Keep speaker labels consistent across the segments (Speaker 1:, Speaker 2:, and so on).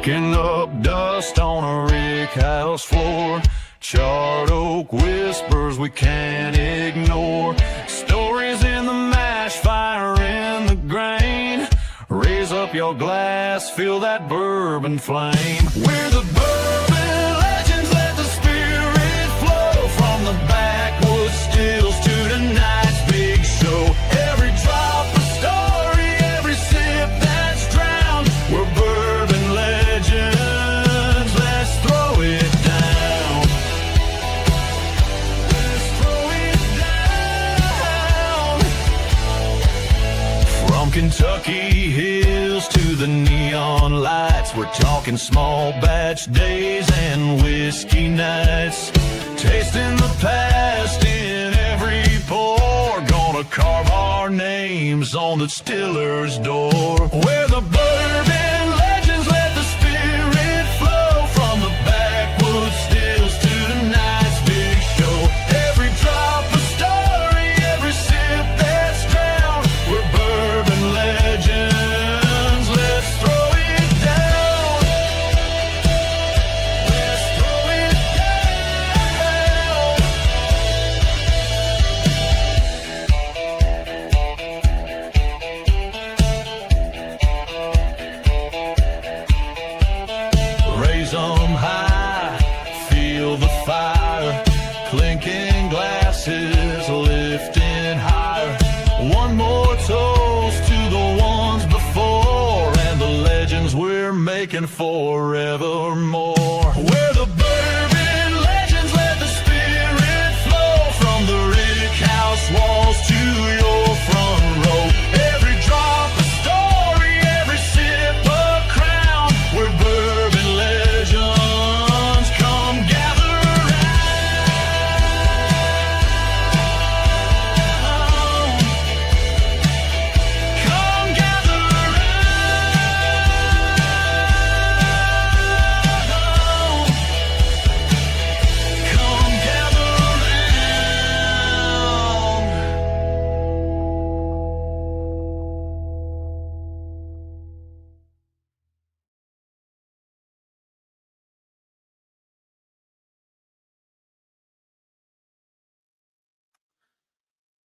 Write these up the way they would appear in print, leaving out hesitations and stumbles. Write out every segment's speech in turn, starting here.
Speaker 1: Kicking up dust on a rick house floor. Charred oak whispers we can't ignore. Stories in the mash, fire in the grain. Raise up your glass, feel that bourbon flame. We're the Bourbon Legends, let the spirit flow. From the backwoods stills to tonight's big show. Every drop a story, every sip that's drowned. We're Bourbon Legends, let's throw it down. Let's throw it down. From Kentucky hills to the neon lights, we're talking small batch days and whiskey nights. Tasting the past in every pour. Gonna carve our names on the distiller's door. We're the Bourbon Legends, let the spirit flow. From the backwoods stills to tonight's big show. Every drop a story, every sip that's drowned. We're Bourbon Legends, let's throw it down. Let's throw it down. Raise 'em high, feel the fire. Clinking glasses, lifting higher. One more toast to the ones before and the legends we're making forevermore. We're the Bourbon Legends, let the spirit flow. From the rick house walls to your front row. Every drop a story, every sip a crown. We're Bourbon Legends, come gather round. Come gather round. Come gather round.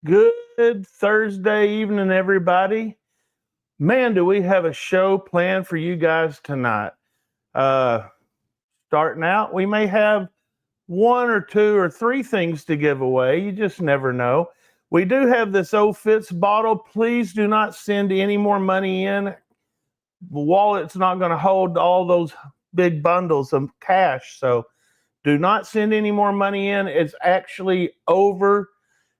Speaker 2: Good Thursday evening, everybody. Man, do we have a show planned for you guys tonight. Starting out, we may have one or two or three things to give away. You just never know. We do have this Old Fitz bottle. Please do not send any more money in. The wallet's not going to hold all those big bundles of cash. So do not send any more money in. It's actually over.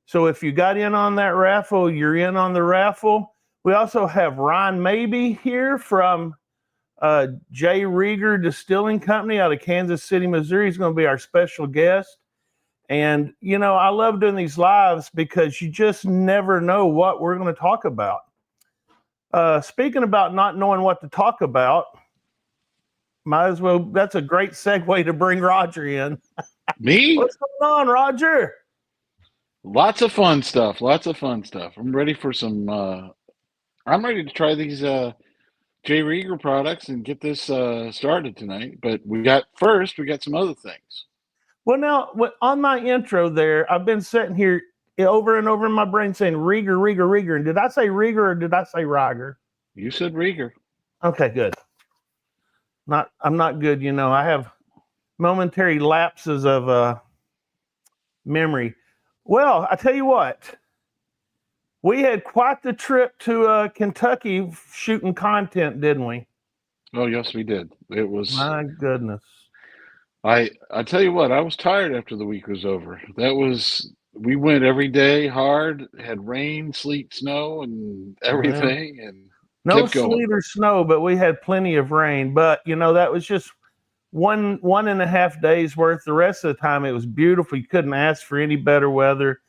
Speaker 2: So if you got in on that raffle, you're in on the raffle. We also have Ryan Maybee here from J. Rieger Distilling Company out of Kansas City, Missouri. He's going to be our special guest. And, you know, I love doing these lives because you just never know what we're going to talk about. Speaking about not knowing what to talk about, might as well, that's a great segue to bring Roger in.
Speaker 3: Me?
Speaker 2: What's going on, Roger?
Speaker 3: Lots of fun stuff. Lots of fun stuff. I'm ready for some. I'm ready to try these J. Rieger products and get this started tonight. But we got some other things.
Speaker 2: Well, now, on my intro there, I've been sitting here over and over in my brain saying Rieger, Rieger, Rieger. And did I say Rieger or did I say Rieger?
Speaker 3: You said Rieger.
Speaker 2: Okay, good. I'm not good, you know. I have momentary lapses of memory. Well, I tell you what, we had quite the trip to Kentucky shooting content, didn't we?
Speaker 3: Oh, yes, we did. It was.
Speaker 2: My goodness.
Speaker 3: I tell you what, I was tired after the week was over. We went every day hard, had rain, sleet, snow, and everything, and
Speaker 2: no
Speaker 3: kept going.
Speaker 2: sleet or snow, but we had plenty of rain. But you know, that was just one and a half days worth. The rest of the time it was beautiful. You couldn't ask for any better weather.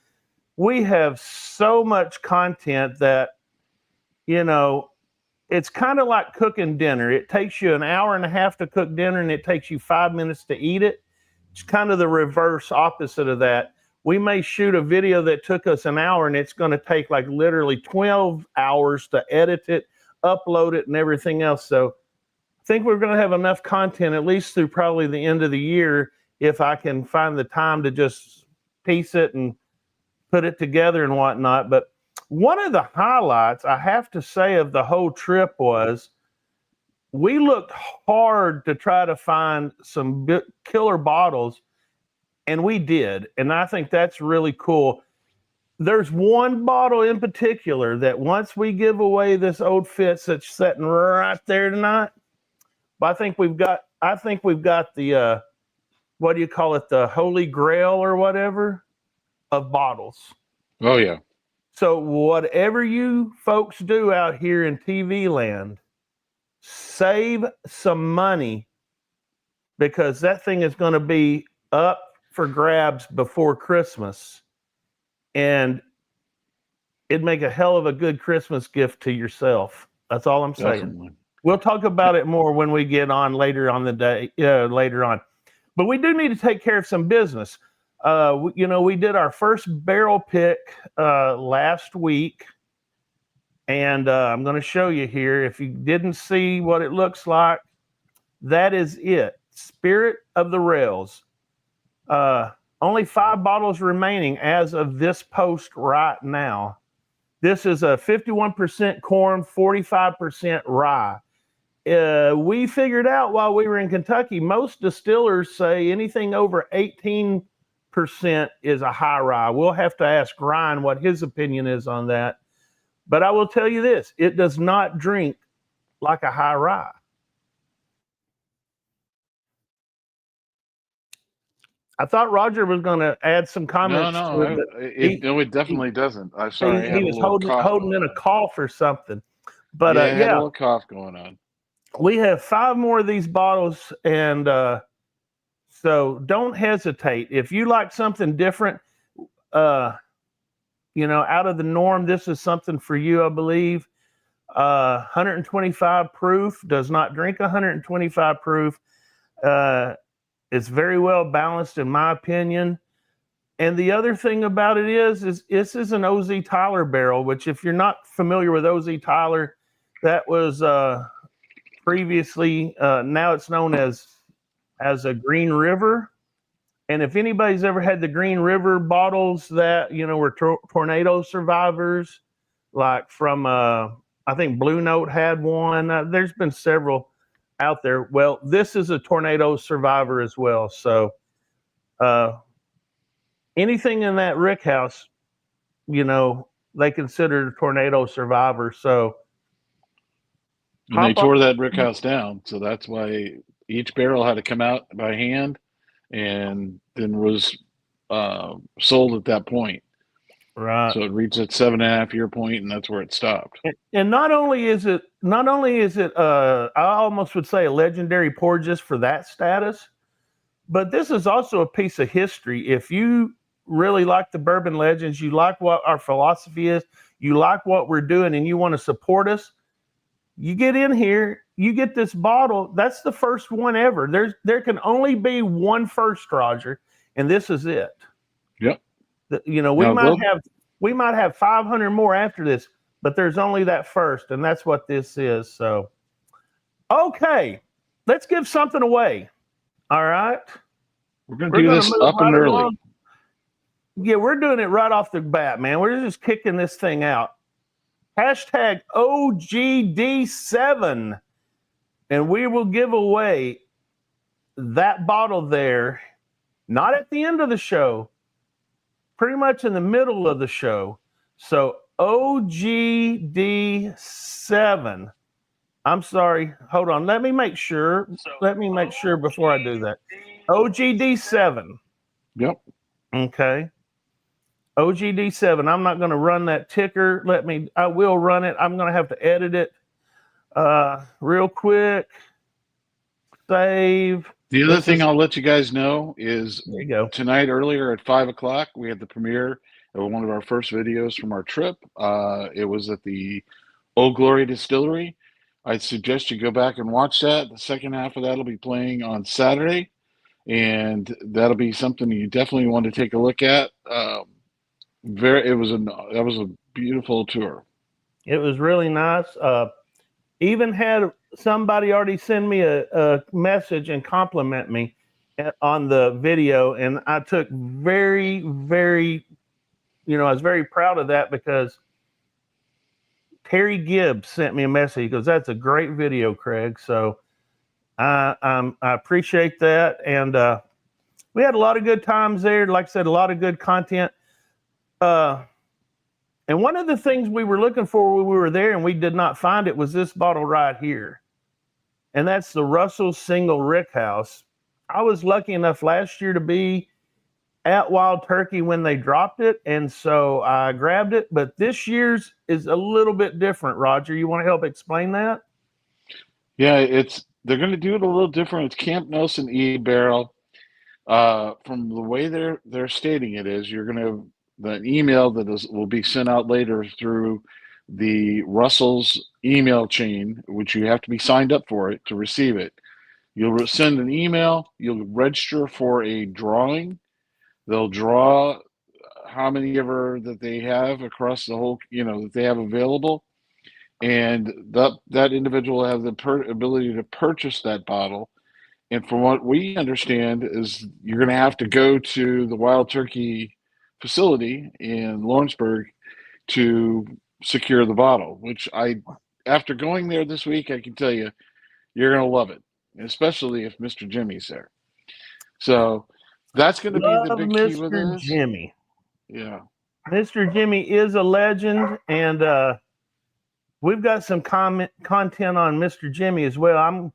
Speaker 2: We have so much content that, you know, it's kind of like cooking dinner. It takes you an hour and a half to cook dinner and it takes you 5 minutes to eat it. It's kind of the reverse opposite of that. We may shoot a video that took us an hour and it's going to take like literally 12 hours to edit it, upload it, and everything else. So think we're going to have enough content at least through probably the end of the year if I can find the time to just piece it and put it together and whatnot. But one of the highlights I have to say of the whole trip was we looked hard to try to find some killer bottles, and we did. And I think that's really cool. There's one bottle in particular that once we give away this Old Fitz that's sitting right there tonight, but I think we've got the what do you call it, the Holy Grail or whatever of bottles.
Speaker 3: Oh yeah.
Speaker 2: So whatever you folks do out here in TV land, save some money, because that thing is going to be up for grabs before Christmas, and it'd make a hell of a good Christmas gift to yourself. That's all I'm saying.
Speaker 3: Definitely.
Speaker 2: We'll talk about it more when we get on later on the day, later on. But we do need to take care of some business. We did our first barrel pick last week, and I'm going to show you here. If you didn't see what it looks like, that is it. Spirit of the Rails. Only 5 bottles remaining as of this post right now. This is a 51% corn, 45% rye. We figured out while we were in Kentucky, most distillers say anything over 18% is a high rye. We'll have to ask Ryan what his opinion is on that. But I will tell you this, it does not drink like a high rye. I thought Roger was going to add some comments.
Speaker 3: It definitely doesn't. I'm sorry.
Speaker 2: He was holding in a cough or something. But
Speaker 3: I had a little cough going on.
Speaker 2: We have 5 more of these bottles, and so don't hesitate. If you like something different, out of the norm, this is something for you, I believe. 125 proof, does not drink 125 proof. It's very well balanced, in my opinion. And the other thing about it is this is an OZ Tyler barrel, which if you're not familiar with OZ Tyler, that was previously, now it's known as a Green River. And if anybody's ever had the Green River bottles that, were tornado survivors, like from, I think Blue Note had one. There's been several out there. Well, this is a tornado survivor as well. So anything in that rick house, they consider a tornado survivor. So
Speaker 3: and they tore that brick house down, so that's why each barrel had to come out by hand, and then was sold at that point.
Speaker 2: Right.
Speaker 3: So it reached its 7.5-year point, and that's where it stopped.
Speaker 2: And not only is it, I almost would say a legendary pour just for that status, but this is also a piece of history. If you really like the Bourbon Legends, you like what our philosophy is, you like what we're doing, and you want to support us, you get in here, you get this bottle. That's the first one ever. There can only be one first, Roger, and this is it.
Speaker 3: Yep.
Speaker 2: We might have 500 more after this, but there's only that first, and that's what this is. So, okay, let's give something away. All right.
Speaker 3: We're going to do this up and early.
Speaker 2: Along. Yeah, we're doing it right off the bat, man. We're just kicking this thing out. Hashtag OGD7. And we will give away that bottle there, not at the end of the show, pretty much in the middle of the show. So OGD7. I'm sorry. Hold on. Let me make sure before I do that. OGD7.
Speaker 3: Yep.
Speaker 2: Okay. OGD7. I'm not going to run that ticker. I will run it. I'm going to have to edit it real quick. Save.
Speaker 3: The other thing I'll let you guys know is
Speaker 2: there you go.
Speaker 3: Tonight earlier at 5 o'clock, we had the premiere of one of our first videos from our trip. It was at the Old Glory Distillery. I suggest you go back and watch that. The second half of that will be playing on Saturday, and that'll be something you definitely want to take a look at. That was a beautiful tour.
Speaker 2: It was really nice. Even had somebody already sent me a message and compliment me on the video, and I took very, very, I was very proud of that because Terry Gibbs sent me a message. He goes, "That's a great video, Craig." So I appreciate that, and we had a lot of good times there. Like I said, a lot of good content. And one of the things we were looking for when we were there and we did not find it was this bottle right here, and that's the Russell Single Rick House. I was lucky enough last year to be at Wild Turkey when they dropped it, and so I grabbed it. But this year's is a little bit different. Roger, you want to help explain that?
Speaker 3: Yeah, they're going to do it a little different. It's Camp Nelson E-Barrel. From the way they're stating it is, you're going to the email will be sent out later through the Russell's email chain, which you have to be signed up for it to receive it. You'll send an email. You'll register for a drawing. They'll draw how many ever that they have across the whole, that they have available. And that individual will have the ability to purchase that bottle. And from what we understand is you're going to have to go to the Wild Turkey facility in Lawrenceburg to secure the bottle, which after going there this week, I can tell you, you're going to love it, especially if Mr. Jimmy's there. So that's going to be the big key with
Speaker 2: Mr.
Speaker 3: this.
Speaker 2: Jimmy.
Speaker 3: Yeah.
Speaker 2: Mr. Jimmy is a legend, and we've got some content on Mr. Jimmy as well.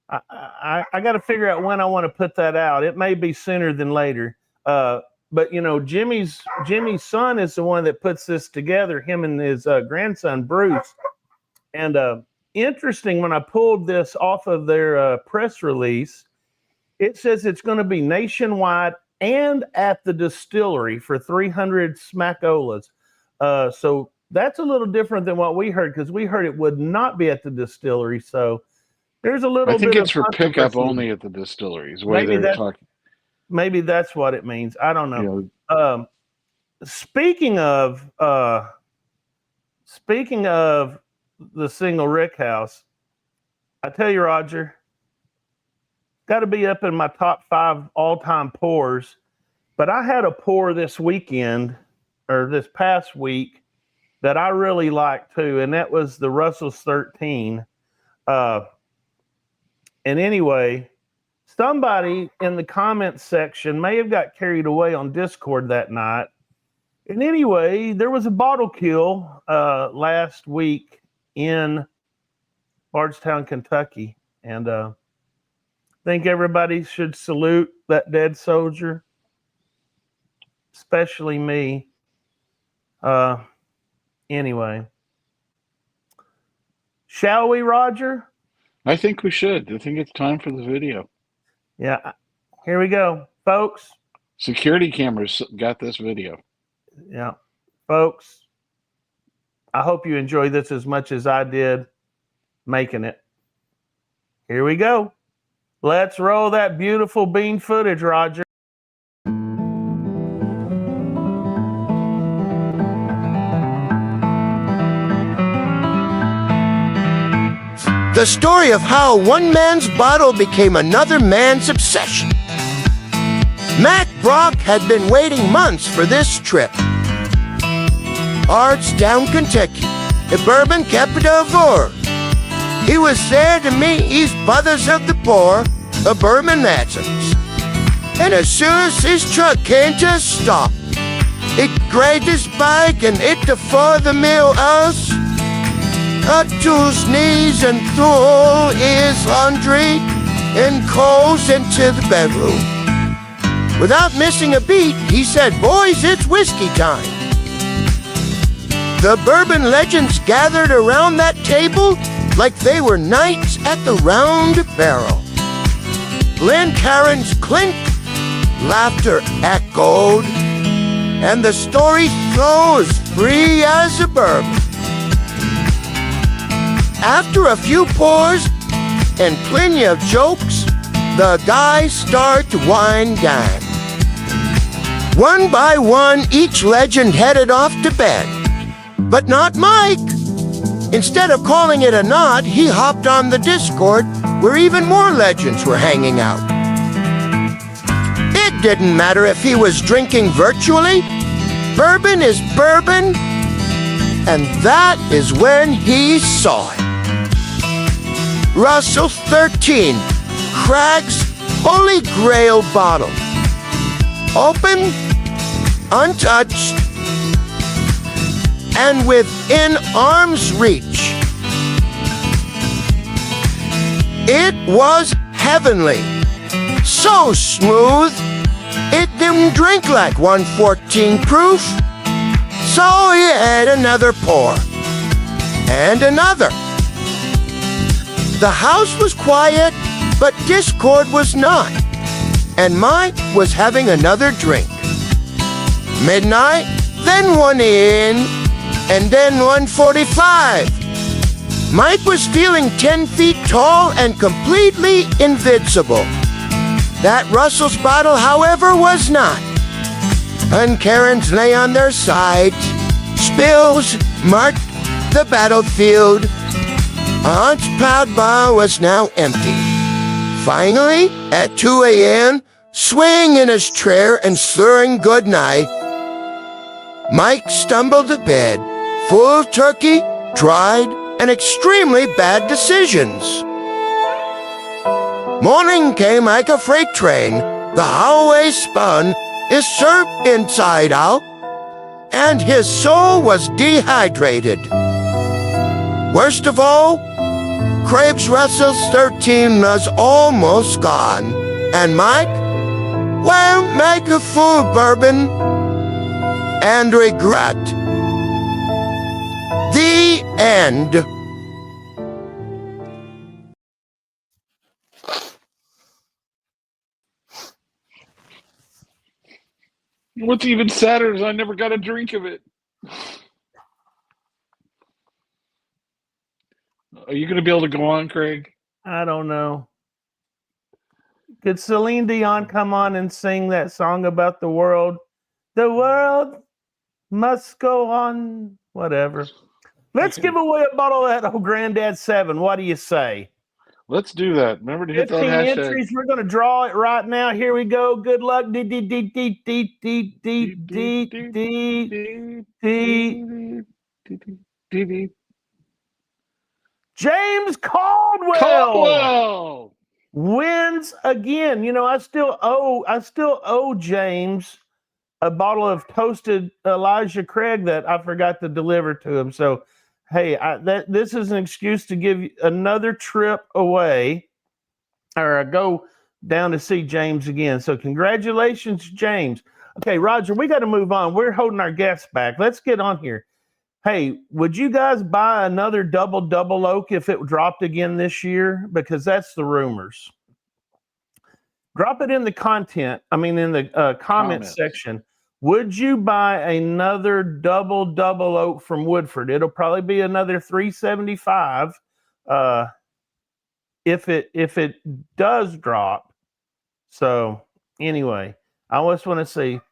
Speaker 2: I got to figure out when I want to put that out. It may be sooner than later. But Jimmy's son is the one that puts this together, him and his grandson, Bruce. And interesting, when I pulled this off of their press release, it says it's going to be nationwide and at the distillery for 300 smackolas. So that's a little different than what we heard, because we heard it would not be at the distillery. So there's a little bit.
Speaker 3: I think it's for pickup only at the distilleries.
Speaker 2: Maybe that's what it means. I don't know. Speaking of the Single Rick House, I tell you, Roger, got to be up in my top 5 all-time pours. But I had a pour this past week that I really liked too, and that was the Russell's 13. And anyway, somebody in the comments section may have got carried away on Discord that night. And anyway, there was a bottle kill last week in Bardstown, Kentucky. And I think everybody should salute that dead soldier, especially me. Anyway, shall we, Roger?
Speaker 3: I think we should. I think it's time for the video.
Speaker 2: Yeah, here we go, folks.
Speaker 3: Security cameras got this video.
Speaker 2: Yeah, folks, I hope you enjoy this as much as I did making it. Here we go. Let's roll that beautiful bean footage, Roger.
Speaker 4: The story of how one man's bottle became another man's obsession. Mac Brock had been waiting months for this trip. Bardstown, Kentucky, the Bourbon capital of Oregon. He was there to meet his brothers of the poor, the Bourbon Legends. And as soon as his truck came to a stop, it grazed his bike and hit the floor of the mill house, up to his knees and threw his laundry and clothes into the bedroom. Without missing a beat, he said, "Boys, it's whiskey time." The Bourbon Legends gathered around that table like they were knights at the Round Barrel. Glencairn's clink, laughter echoed, and the story flows free as a bourbon. After a few pours and plenty of jokes, the guys start to wind down. One by one, each legend headed off to bed. But not Mike. Instead of calling it a knot, he hopped on the Discord where even more legends were hanging out. It didn't matter if he was drinking virtually. Bourbon is bourbon, and that is when he saw it. Russell 13, Craig's Holy Grail bottle. Open, untouched, and within arm's reach. It was heavenly. So smooth, it didn't drink like 114 proof. So he had another pour. And another. The house was quiet, but Discord was not. And Mike was having another drink. Midnight, then 1 in, and then 1:45. Mike was feeling 10 feet tall and completely invincible. That Russell's bottle, however, was not. And Karens lay on their sides. Spills marked the battlefield. Aunt's proud bar was now empty. Finally, at 2 a.m., swaying in his chair and slurring goodnight, Mike stumbled to bed, full of turkey, dried, and extremely bad decisions. Morning came like a freight train. The hallway spun, his shirt inside out, and his soul was dehydrated. Worst of all, Craig's Russell's 13 was almost gone, and Mike, well, make a fool of bourbon and regret. The end.
Speaker 3: What's even sadder is I never got a drink of it. Are you going to be able to go on, Craig?
Speaker 2: I don't know. Could Celine Dion come on and sing that song about the world? The world must go on. Whatever. Let's give away a bottle of that old Granddad 7. What do you say?
Speaker 3: Let's do that. Remember to hit that
Speaker 2: 15
Speaker 3: hashtag.
Speaker 2: entries. We're going to draw it right now. Here we go. Good luck. James Caldwell wins again. You know, I still owe James a bottle of toasted Elijah Craig that I forgot to deliver to him. So, hey, this is an excuse to give you another trip away, or go down to see James again. So, congratulations, James. Okay, Roger, we got to move on. We're holding our guests back. Let's get on here. Hey, would you guys buy another double oak if it dropped again this year? Because that's the rumors. Drop it in the in the comments section. Would you buy another double oak from Woodford? It'll probably be another $375 if it does drop. So anyway, I just want to see.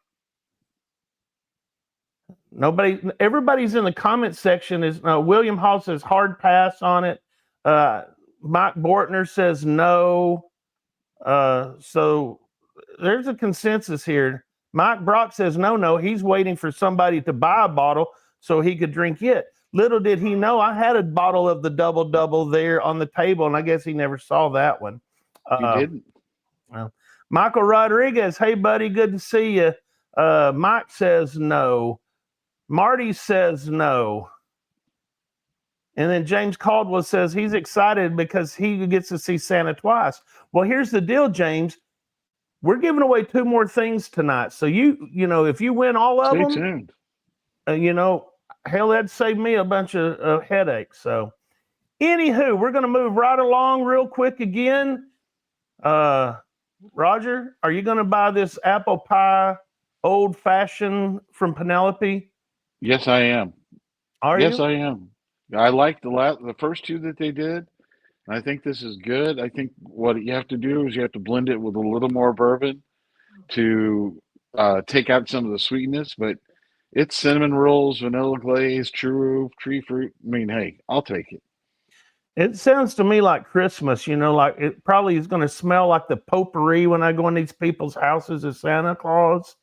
Speaker 2: Everybody's in the comment section. Is William Hall says hard pass on it. Mike Bortner says no. So there's a consensus here. Mike Brock says no. He's waiting for somebody to buy a bottle so he could drink it. Little did he know I had a bottle of the double there on the table, and I guess he never saw that one.
Speaker 3: He didn't.
Speaker 2: Well, Michael Rodriguez, hey buddy, good to see you. Mike says no. Marty says no. And then James Caldwell says he's excited because he gets to see Santa twice. Well, here's the deal, James. We're giving away 2 more things tonight. So you know, if you win all of them,
Speaker 3: Stay tuned.
Speaker 2: Hell, that'd save me a bunch of headaches. So anywho, we're going to move right along real quick again. Roger, are you going to buy this apple pie old fashioned from Penelope?
Speaker 3: Yes, I am.
Speaker 2: Yes,
Speaker 3: I am. I like the first 2 that they did. I think this is good. I think what you have to do is you have to blend it with a little more bourbon to take out some of the sweetness. But It's cinnamon rolls, vanilla glaze, true tree fruit. I mean, hey, I'll take it.
Speaker 2: It sounds to me like Christmas, like it probably is going to smell like the potpourri when I go in these people's houses as Santa Claus.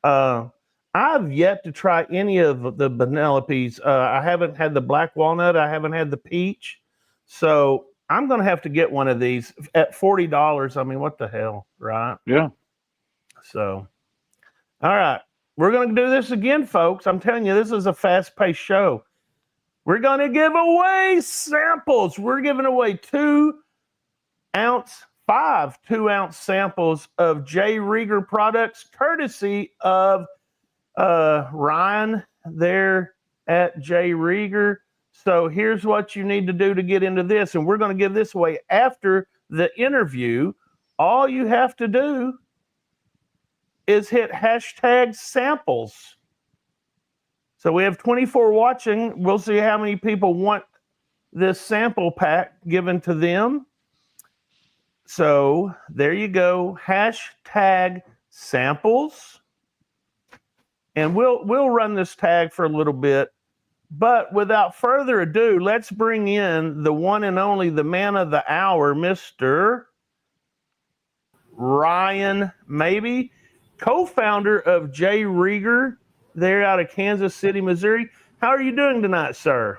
Speaker 2: I've yet to try any of the Vanellope's. I haven't had the black walnut. I haven't had the peach. So I'm going to have to get one of these at $40. I mean, what the hell, right?
Speaker 3: Yeah.
Speaker 2: So, all right. We're going to do this again, folks. I'm telling you, this is a fast-paced show. We're going to give away samples. We're giving away 2-ounce samples of J. Rieger products, courtesy of Ryan there at J. Rieger. So here's what you need to do to get into this. And we're going to give this away after the interview. All you have to do is hit hashtag samples. So we have 24 watching. We'll see how many people want this sample pack given to them. So there you go. Hashtag samples. And we'll run this tag for a little bit. But without further ado, let's bring in the one and only, the man of the hour, Mr. Ryan Maybee, co-founder of J. Rieger, there out of Kansas City, Missouri. How are you doing tonight, sir?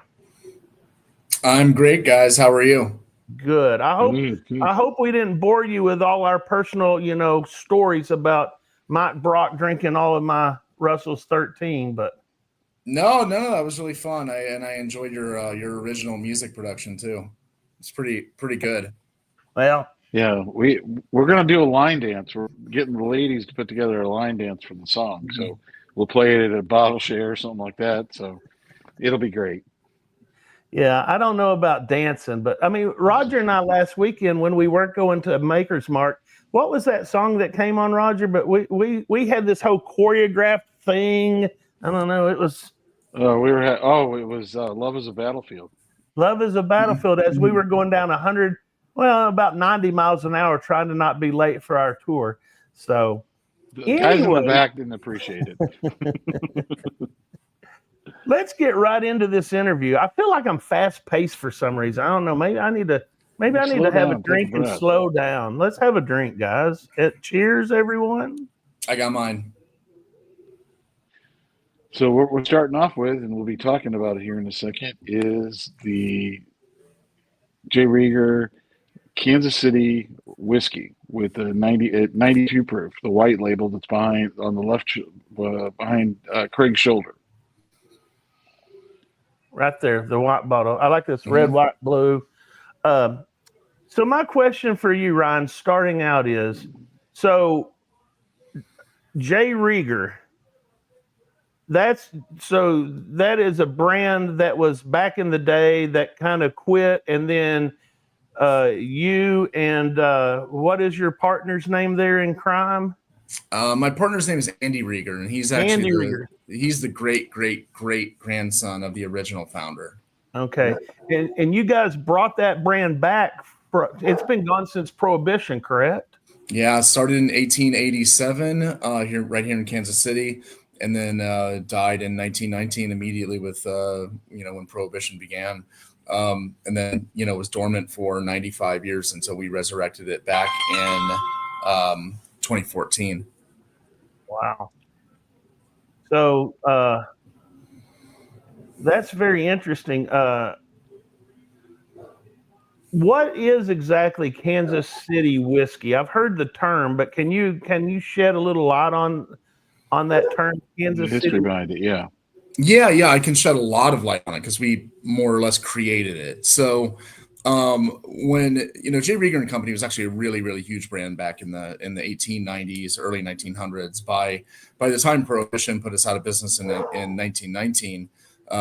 Speaker 5: I'm great, guys. How are you?
Speaker 2: Good. I hope we didn't bore you with all our personal, stories about Mike Brock drinking all of my Russell's 13, but
Speaker 5: No, that was really fun. I enjoyed your original music production too. It's pretty good.
Speaker 2: Well,
Speaker 3: yeah, we're gonna do a line dance. We're getting the ladies to put together a line dance for the song. So we'll play it at a bottle share or something like that. So it'll be great.
Speaker 2: Yeah, I don't know about dancing, but I mean, Roger and I last weekend when we weren't going to Maker's Mark, what was that song that came on, Roger? But we had this whole choreographed thing. I don't know. It was.
Speaker 3: It was Love is a Battlefield.
Speaker 2: Love is a Battlefield. As we were going down about 90 miles an hour, trying to not be late for our tour. So,
Speaker 3: The guys in the back didn't appreciate it.
Speaker 2: Let's get right into this interview. I feel like I'm fast paced for some reason. I don't know. Maybe I need to have a drink and slow down. Let's have a drink, guys. Cheers, everyone.
Speaker 5: I got mine.
Speaker 3: So what we're starting off with, and we'll be talking about it here in a second, is the J. Rieger Kansas City whiskey with a 92 proof, the white label that's behind on the left behind Craig's shoulder.
Speaker 2: Right there, the white bottle. I like this red, white, blue. So my question for you, Ryan, starting out is, so J. Rieger, that is a brand that was back in the day that kind of quit, and then you and what is your partner's name there in crime?
Speaker 5: My partner's name is Andy Rieger, and he's actually he's the great grandson of the original founder.
Speaker 2: Okay, and you guys brought that brand back. It's been gone since Prohibition, correct?
Speaker 5: Yeah, it started in 1887 right here in Kansas City, and then died in 1919 immediately with when Prohibition began. And then it was dormant for 95 years until we resurrected it back in 2014.
Speaker 2: Wow. So that's very interesting. What is exactly Kansas City whiskey? I've heard the term, but can you shed a little light on that term, Kansas City?
Speaker 3: History behind it, yeah.
Speaker 5: Yeah, I can shed a lot of light on it because we more or less created it. So when J. Rieger and Company was actually a really huge brand back in the 1890s, early 1900s. By the time Prohibition put us out of business in 1919,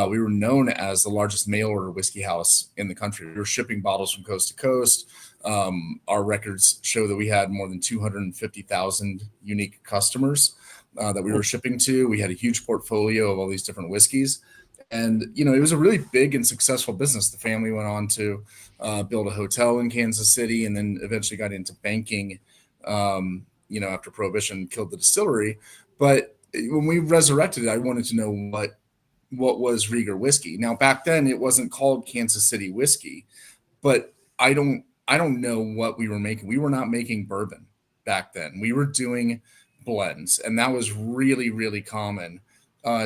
Speaker 5: we were known as the largest mail order whiskey house in the country. We were shipping bottles from coast to coast. Our records show that we had more than 250,000 unique customers that we were shipping to. We had a huge portfolio of all these different whiskeys. And, it was a really big and successful business. The family went on to build a hotel in Kansas City and then eventually got into banking, after Prohibition killed the distillery. But when we resurrected it, I wanted to know what was Rieger whiskey. Now back then it wasn't called Kansas City whiskey, but I don't know what we were making. We were not making bourbon back then. We were doing blends, and that was really, really common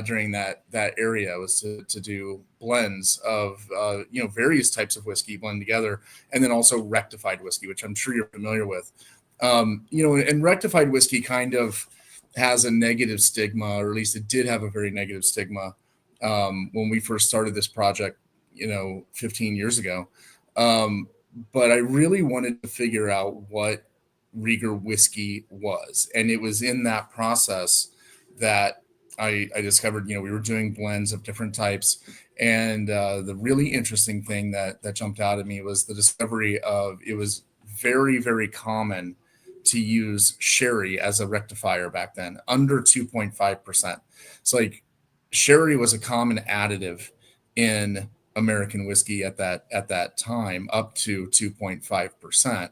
Speaker 5: during that area, was to do blends of various types of whiskey blend together, and then also rectified whiskey, which I'm sure you're familiar with. And rectified whiskey kind of has a negative stigma, or at least it did have a very negative stigma when we first started this project, 15 years ago. But I really wanted to figure out what Rieger whiskey was. And it was in that process that I discovered, we were doing blends of different types. And the really interesting thing that jumped out at me was the discovery of, it was very, very common to use sherry as a rectifier back then, under 2.5%. It's like sherry was a common additive in American whiskey at that time, up to 2.5%.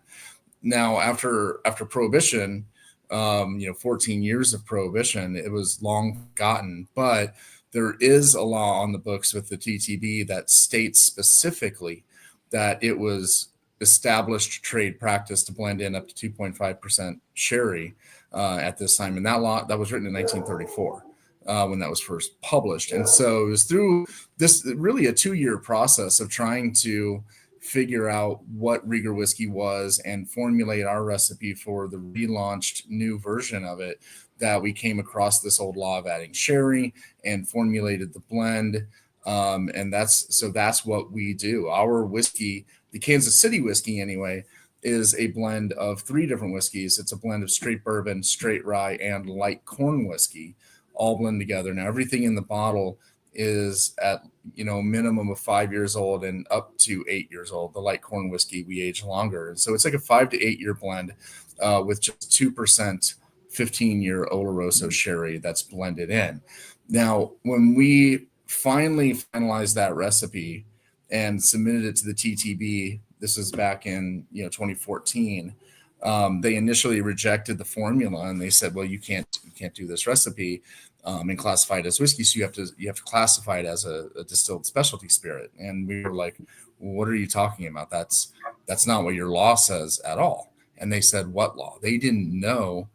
Speaker 5: Now, after Prohibition, 14 years of Prohibition, it was long forgotten, but there is a law on the books with the TTB that states specifically that it was established trade practice to blend in up to 2.5% sherry at this time. And that law, that was written in 1934. When that was first published. And so it was through this really a 2-year process of trying to figure out what Rieger whiskey was and formulate our recipe for the relaunched new version of it, that we came across this old law of adding sherry and formulated the blend. And that's what we do. Our whiskey, the Kansas City whiskey anyway, is a blend of 3 different whiskeys. It's a blend of straight bourbon, straight rye, and light corn whiskey, all blend together. Now, everything in the bottle is at, minimum of 5 years old and up to 8 years old. The light corn whiskey, we age longer. And so it's like a 5 to 8 year blend with just 2% 15-year Oloroso sherry that's blended in. Now, when we finally finalized that recipe and submitted it to the TTB, this is back in 2014, they initially rejected the formula, and they said, well, you can't do this recipe and classify it as whiskey, so you have to classify it as a distilled specialty spirit. And we were like, well, what are you talking about? That's not what your law says at all. And they said, what law? They didn't know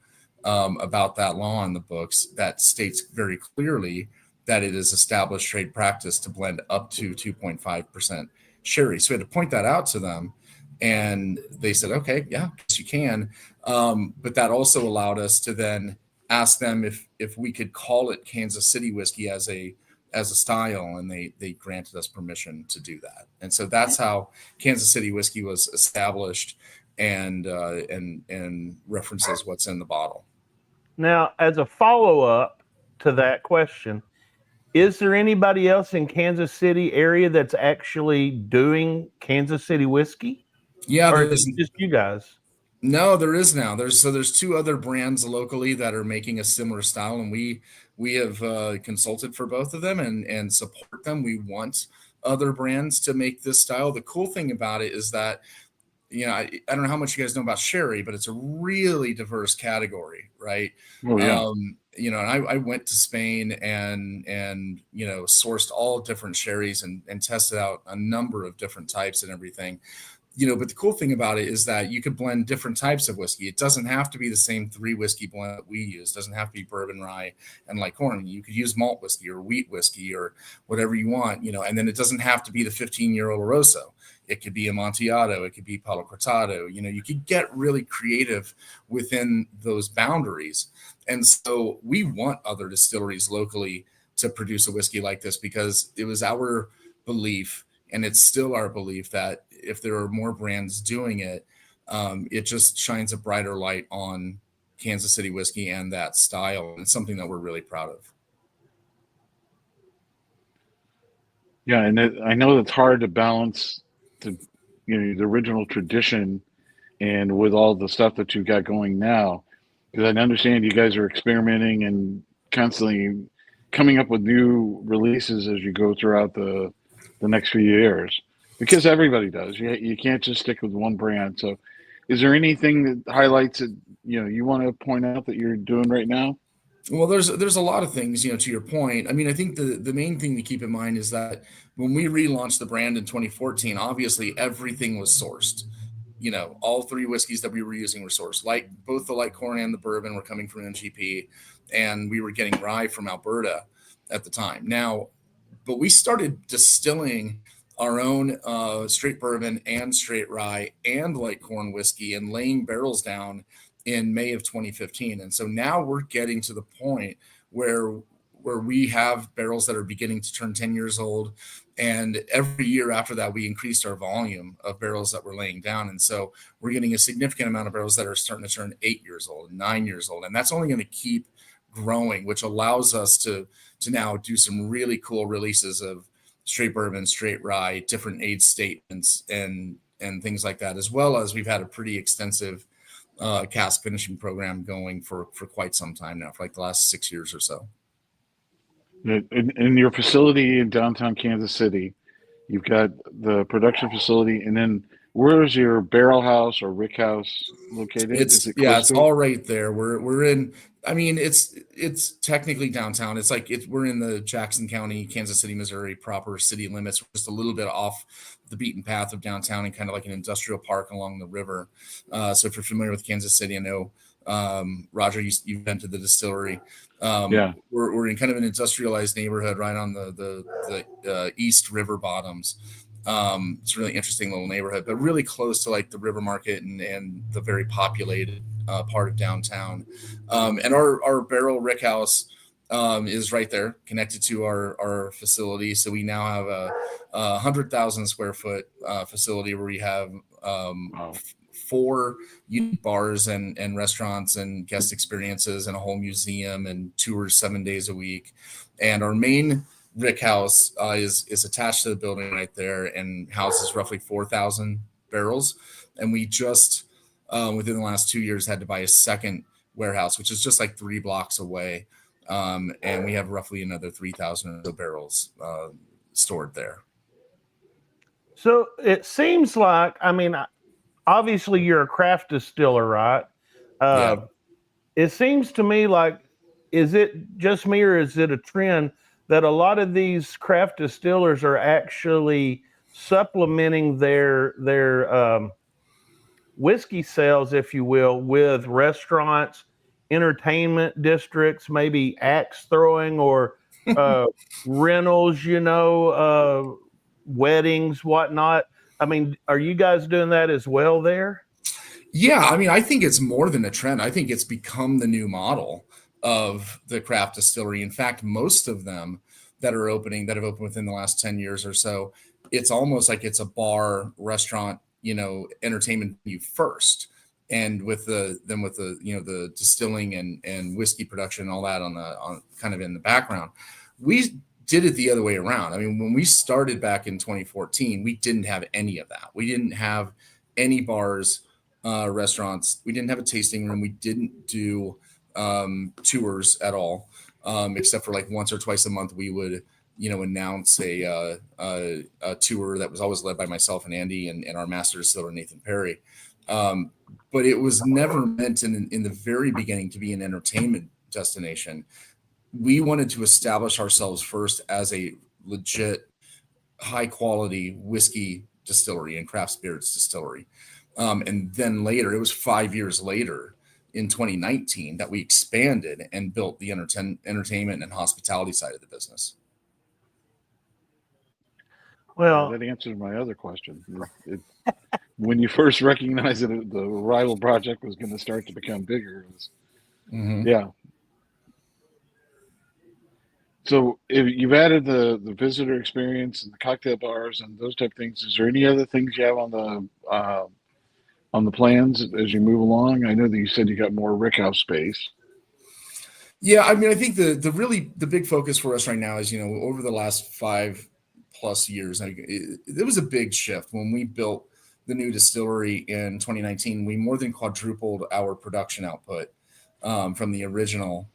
Speaker 5: about that law in the books that states very clearly that it is established trade practice to blend up to 2.5% sherry. So we had to point that out to them. And they said, okay, yeah, yes, you can. But that also allowed us to then ask them if we could call it Kansas City whiskey as a style, and they granted us permission to do that. And so that's how Kansas City whiskey was established, and references what's in the bottle.
Speaker 2: Now, as a follow-up to that question, is there anybody else in Kansas City area that's actually doing Kansas City whiskey?
Speaker 5: Yeah,
Speaker 2: or is it just you guys?
Speaker 5: No, there is now. There's 2 other brands locally that are making a similar style, and we have consulted for both of them and support them. We want other brands to make this style. The cool thing about it is that, I don't know how much you guys know about sherry, but it's a really diverse category, right?
Speaker 3: Oh, yeah.
Speaker 5: And I went to Spain and sourced all different sherries and tested out a number of different types and everything. But the cool thing about it is that you could blend different types of whiskey. It doesn't have to be the same 3 whiskey blend that we use. It doesn't have to be bourbon, rye, and light corn. You could use malt whiskey or wheat whiskey or whatever you want, and then it doesn't have to be the 15-year Oloroso. It could be Amontillado. It could be Palo Cortado. You could get really creative within those boundaries. And so we want other distilleries locally to produce a whiskey like this, because it was our belief, and it's still our belief, that if there are more brands doing it, it just shines a brighter light on Kansas City whiskey and that style. And it's something that we're really proud of.
Speaker 3: Yeah, and I know it's hard to balance the original tradition and with all the stuff that you've got going now, because I understand you guys are experimenting and constantly coming up with new releases as you go throughout the next few years, because everybody does. You can't just stick with one brand. So is there anything that highlights it, you want to point out that you're doing right now?
Speaker 5: Well, there's a lot of things, to your point. I mean, I think the main thing to keep in mind is that when we relaunched the brand in 2014, obviously everything was sourced. All three whiskeys that we were using were sourced. Like both the light corn and the bourbon were coming from MGP, and we were getting rye from Alberta at the time. Now, but we started distilling our own straight bourbon and straight rye and light corn whiskey and laying barrels down in May of 2015. And so now we're getting to the point where we have barrels that are beginning to turn 10 years old. And every year after that, we increased our volume of barrels that we're laying down. And so we're getting a significant amount of barrels that are starting to turn 8 years old and 9 years old. And that's only going to keep growing, which allows us to now do some really cool releases of straight bourbon, straight rye, different age statements, and things like that, as well as we've had a pretty extensive cask finishing program going for quite some time now, for like the last 6 years or so.
Speaker 3: In your facility in downtown Kansas City, you've got the production facility, and then where's your barrel house or rick house located?
Speaker 5: It's all right there. We're in. I mean, it's technically downtown. It's like we're in the Jackson County, Kansas City, Missouri proper city limits. We're just a little bit off the beaten path of downtown and kind of like an industrial park along the river. So if you're familiar with Kansas City, I know Roger, you've been to the distillery. We're in kind of an industrialized neighborhood right on the East River bottoms. It's a really interesting little neighborhood, but really close to like the river market and the very populated part of downtown. And our barrel rick house is right there, connected to our facility. So we now have a 100,000 square foot facility where we have 4 unique bars and restaurants and guest experiences and a whole museum and tours 7 days a week. And our main rick house is attached to the building right there and houses roughly 4,000 barrels. And we just within the last 2 years had to buy a second warehouse, which is just like 3 blocks away. And we have roughly another 3,000 barrels stored there.
Speaker 2: So it seems like, I mean, obviously you're a craft distiller, right? It seems to me like, is it just me or is it a trend that a lot of these craft distillers are actually supplementing their whiskey sales, if you will, with restaurants, entertainment districts, maybe axe throwing or rentals, weddings, whatnot? I mean, are you guys doing that as well there?
Speaker 5: Yeah, I mean, I think it's more than a trend. I think it's become the new model of the craft distillery. In fact, most of them that have opened within the last 10 years or so, it's almost like it's a bar, restaurant, entertainment venue first. And with the the distilling and whiskey production and all that on kind of in the background. We did it the other way around. I mean, when we started back in 2014, we didn't have any of that. We didn't have any bars, restaurants. We didn't have a tasting room. We didn't do tours at all, except for like once or twice a month we would announce a tour that was always led by myself and Andy and our master distiller Nathan Perry. But it was never meant in the very beginning to be an entertainment destination. We wanted to establish ourselves first as a legit high quality whiskey distillery and craft spirits distillery. And then later, it was 5 years later in 2019 that we expanded and built the entertainment and hospitality side of the business.
Speaker 2: Well,
Speaker 3: that answers my other question. When you first recognized that the rival project was going to start to become bigger, yeah. So if you've added the visitor experience and the cocktail bars and those type of things, is there any other things you have on the plans as you move along? I know that you said you got more rickhouse space.
Speaker 5: Yeah, I mean, I think the big focus for us right now is, over the last 5+ years, it was a big shift when we built the new distillery in 2019. We more than quadrupled our production output from the original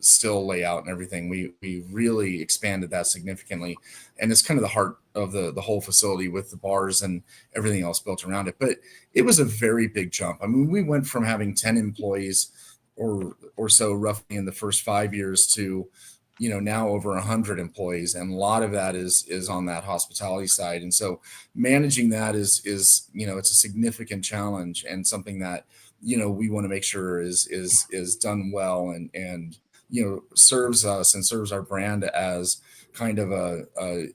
Speaker 5: still layout and everything. We really expanded that significantly, and it's kind of the heart of the whole facility with the bars and everything else built around it. But it was a very big jump. I mean, we went from having 10 employees or so roughly in the first 5 years to, now over 100 employees. And a lot of that is on that hospitality side. And so managing that is, it's a significant challenge and something that, we want to make sure is done well and, serves us and serves our brand as kind of a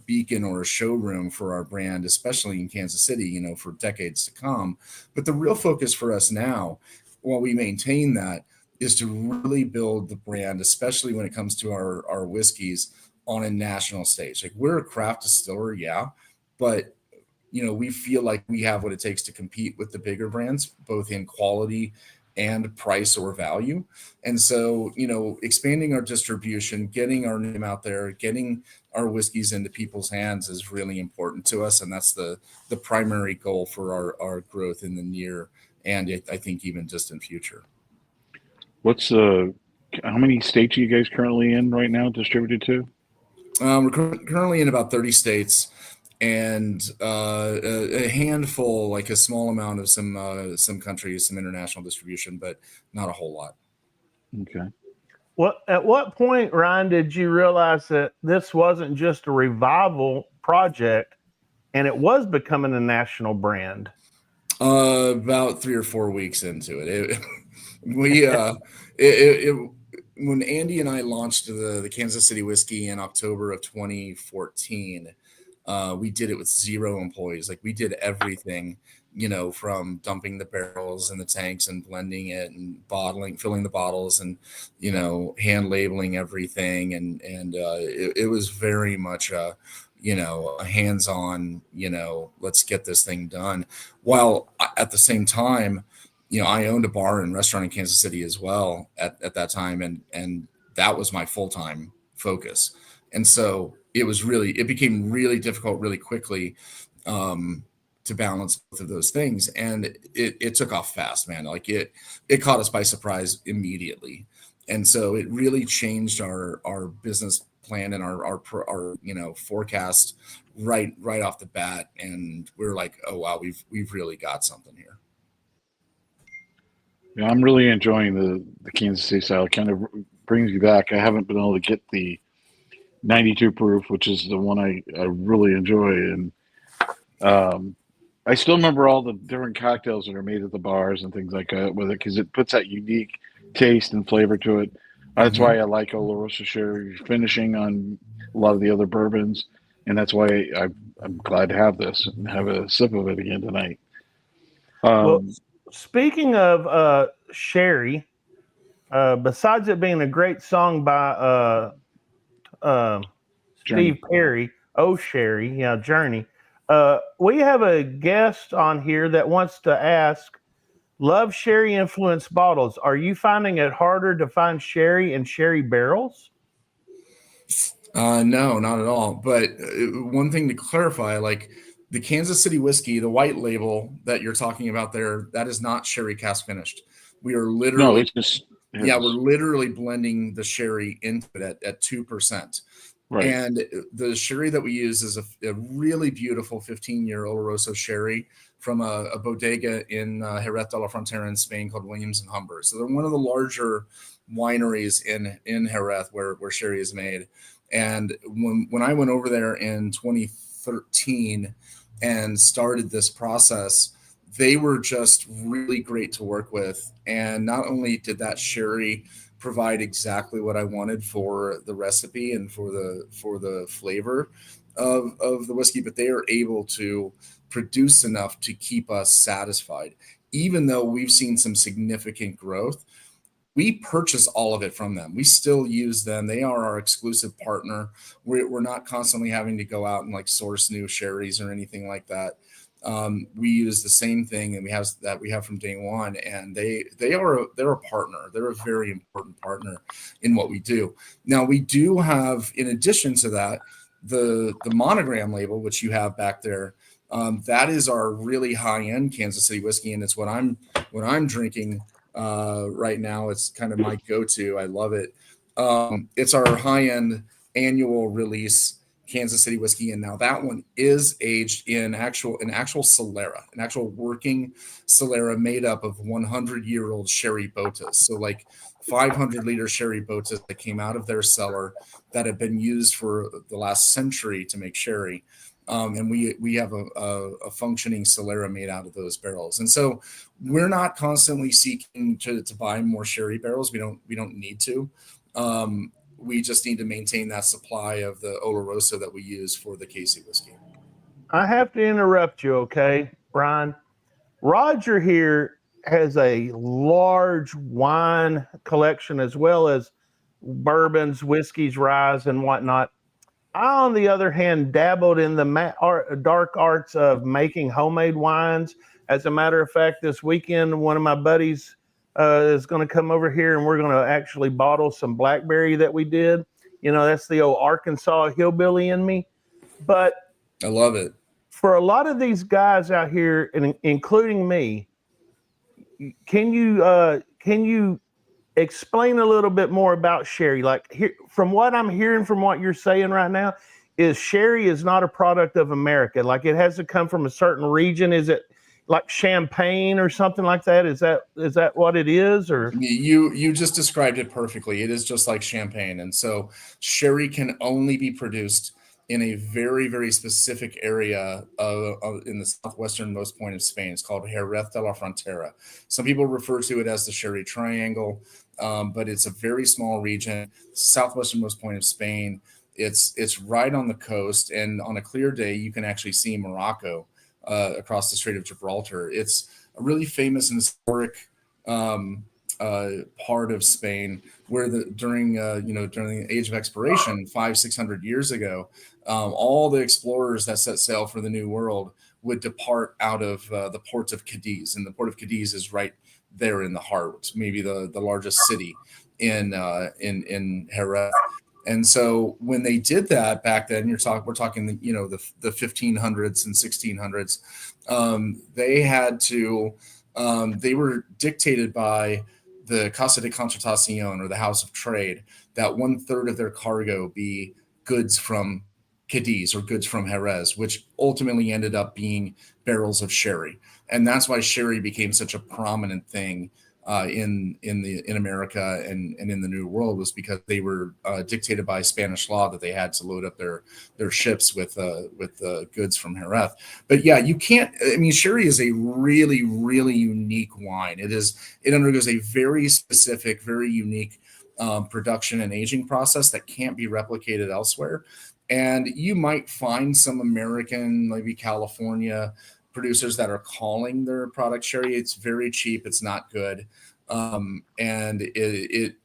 Speaker 5: beacon or a showroom for our brand, especially in Kansas City, for decades to come. But the real focus for us now, while we maintain that, is to really build the brand, especially when it comes to our whiskeys on a national stage. Like, we're a craft distiller, yeah, but we feel like we have what it takes to compete with the bigger brands, both in quality and price or value. And so, expanding our distribution, getting our name out there, getting our whiskeys into people's hands is really important to us. And that's the primary goal for our growth in the near and I think even distant future.
Speaker 3: How many states are you guys currently in right now, distributed to?
Speaker 5: We're currently in about 30 states and a handful, like a small amount of some countries, some international distribution, but not a whole lot.
Speaker 3: Okay.
Speaker 2: Well, at what point, Ryan, did you realize that this wasn't just a revival project and it was becoming a national brand?
Speaker 5: About 3 or 4 weeks into it. When Andy and I launched the Kansas City whiskey in October of 2014, we did it with 0 employees. Like, we did everything, from dumping the barrels in the tanks and blending it and filling the bottles and, hand labeling everything. And it was very much a hands-on, let's get this thing done. While at the same time, I owned a bar and restaurant in Kansas City as well at that time. And that was my full-time focus. And so it became really difficult really quickly to balance both of those things. And it took off fast, man. Like, it caught us by surprise immediately. And so it really changed our business plan and our forecast right off the bat. And we were like, oh wow, we've really got something here.
Speaker 3: Yeah, I'm really enjoying the Kansas City style. It kind of brings me back. I haven't been able to get the 92 proof, which is the one I really enjoy. And I still remember all the different cocktails that are made at the bars and things like that with it, because it puts that unique taste and flavor to it. That's why I like Oloroso Sherry finishing on a lot of the other bourbons, and that's why I'm glad to have this and have a sip of it again tonight.
Speaker 2: Well, speaking of sherry, besides it being a great song by Steve Perry, "Oh Sherry," Journey, we have a guest on here that wants to ask, love sherry influenced bottles. Are you finding it harder to find sherry and sherry barrels?
Speaker 5: No, not at all. But one thing to clarify, like the Kansas City whiskey, the white label that you're talking about there, that is not sherry cask finished. We are literally, we're literally blending the sherry into it at 2%. Right. And the sherry that we use is a really beautiful 15-year Oloroso sherry from a bodega in Jerez de la Frontera in Spain called Williams and Humber. So they're one of the larger wineries in Jerez where sherry is made. And when I went over there in 2013 and started this process, they were just really great to work with. And not only did that sherry provide exactly what I wanted for the recipe and for the flavor of the whiskey, but they are able to produce enough to keep us satisfied. Even though we've seen some significant growth, we purchase all of it from them. We still use them. They are our exclusive partner. We're not constantly having to go out and like source new sherries or anything like that. We use the same thing and we have from day one, and they're a partner. They're a very important partner in what we do. Now we do have, in addition to that, the monogram label, which you have back there. That is our really high-end Kansas City whiskey, and it's what I'm drinking right now. It's kind of my go-to. I love it. It's our high-end annual release Kansas City whiskey, and now that one is aged in actual Solera, an actual working Solera made up of 100-year-old sherry botas. So like 500-liter sherry botas that came out of their cellar that have been used for the last century to make sherry. And we have a functioning Solera made out of those barrels. And so we're not constantly seeking to buy more sherry barrels. We don't need to. We just need to maintain that supply of the Oloroso that we use for the Casey whiskey.
Speaker 2: I have to interrupt you, okay, Ryan? Roger here has a large wine collection as well as bourbons, whiskeys, ryes, and whatnot. I, on the other hand, dabbled in the dark arts of making homemade wines. As a matter of fact, this weekend, one of my buddies is going to come over here and we're going to actually bottle some blackberry that we did. You know, that's the old Arkansas hillbilly in me. But
Speaker 5: I love it.
Speaker 2: For a lot of these guys out here, and including me, can you explain a little bit more about sherry? Like, here, from what I'm hearing from what you're saying right now, is sherry is not a product of America. Like, it has to come from a certain region. Is it like champagne or something like that? Is that what it is? Or
Speaker 5: you just described it perfectly. It is just like champagne. And so sherry can only be produced in a very, very specific area in the southwesternmost point of Spain. It's called Jerez de la Frontera. Some people refer to it as the Sherry Triangle, but it's a very small region, southwesternmost point of Spain. It's right on the coast, and on a clear day, you can actually see Morocco across the Strait of Gibraltar. It's a really famous and historic part of Spain where during the age of exploration 500-600 years ago, all the explorers that set sail for the New World would depart out of the port of Cadiz, and the port of Cadiz is right there in the heart, maybe the largest city in Jerez. And so when they did that back then, we're talking the 1500s and 1600s. They had to they were dictated by the Casa de Contratación, or the House of Trade, that 1/3 of their cargo be goods from Cadiz or goods from Jerez, which ultimately ended up being barrels of sherry. And that's why sherry became such a prominent thing in America and in the New World, was because they were dictated by Spanish law that they had to load up their ships with goods from Jerez. But yeah, you can't. I mean, sherry is a really, really unique wine. It undergoes a very specific, very unique production and aging process that can't be replicated elsewhere. And you might find some American, maybe California producers that are calling their product sherry. It's very cheap. It's not good. And it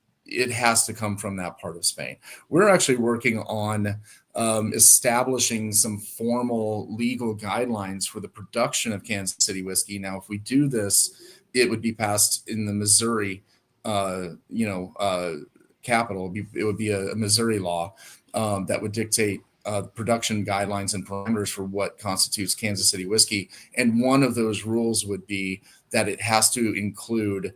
Speaker 5: has to come from that part of Spain. We're actually working on establishing some formal legal guidelines for the production of Kansas City whiskey. Now, if we do this, it would be passed in the Missouri, capital. It would be a Missouri law that would dictate production guidelines and parameters for what constitutes Kansas City whiskey. And one of those rules would be that it has to include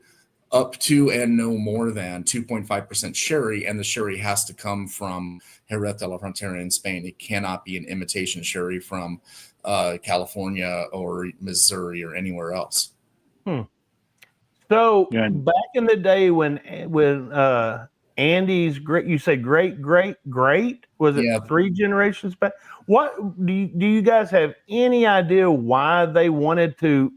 Speaker 5: up to and no more than 2.5% sherry, and the sherry has to come from Jerez de la Frontera in Spain. It cannot be an imitation sherry from California or Missouri or anywhere else.
Speaker 2: So back in the day when Andy's great, you say great was it 3 generations back? What do you guys have any idea why they wanted to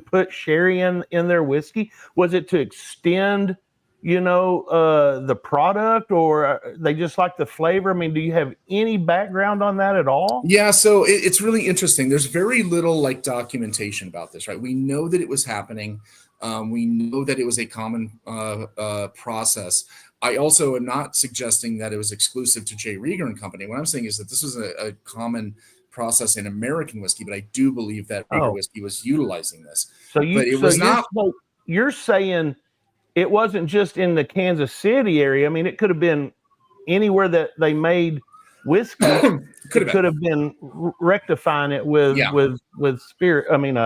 Speaker 2: put sherry in their whiskey? Was it to extend the product, or they just like the flavor? I mean, do you have any background on that at all?
Speaker 5: Yeah, so it's really interesting. There's very little documentation about this, right? We know that it was happening. We know that it was a common process. I also am not suggesting that it was exclusive to J. Rieger and Company. What I'm saying is that this was a common process in American whiskey, but I do believe that Rieger whiskey was utilizing this.
Speaker 2: You're saying it wasn't just in the Kansas City area. I mean, it could have been anywhere that they made whiskey. could have been rectifying it with spirit. I mean,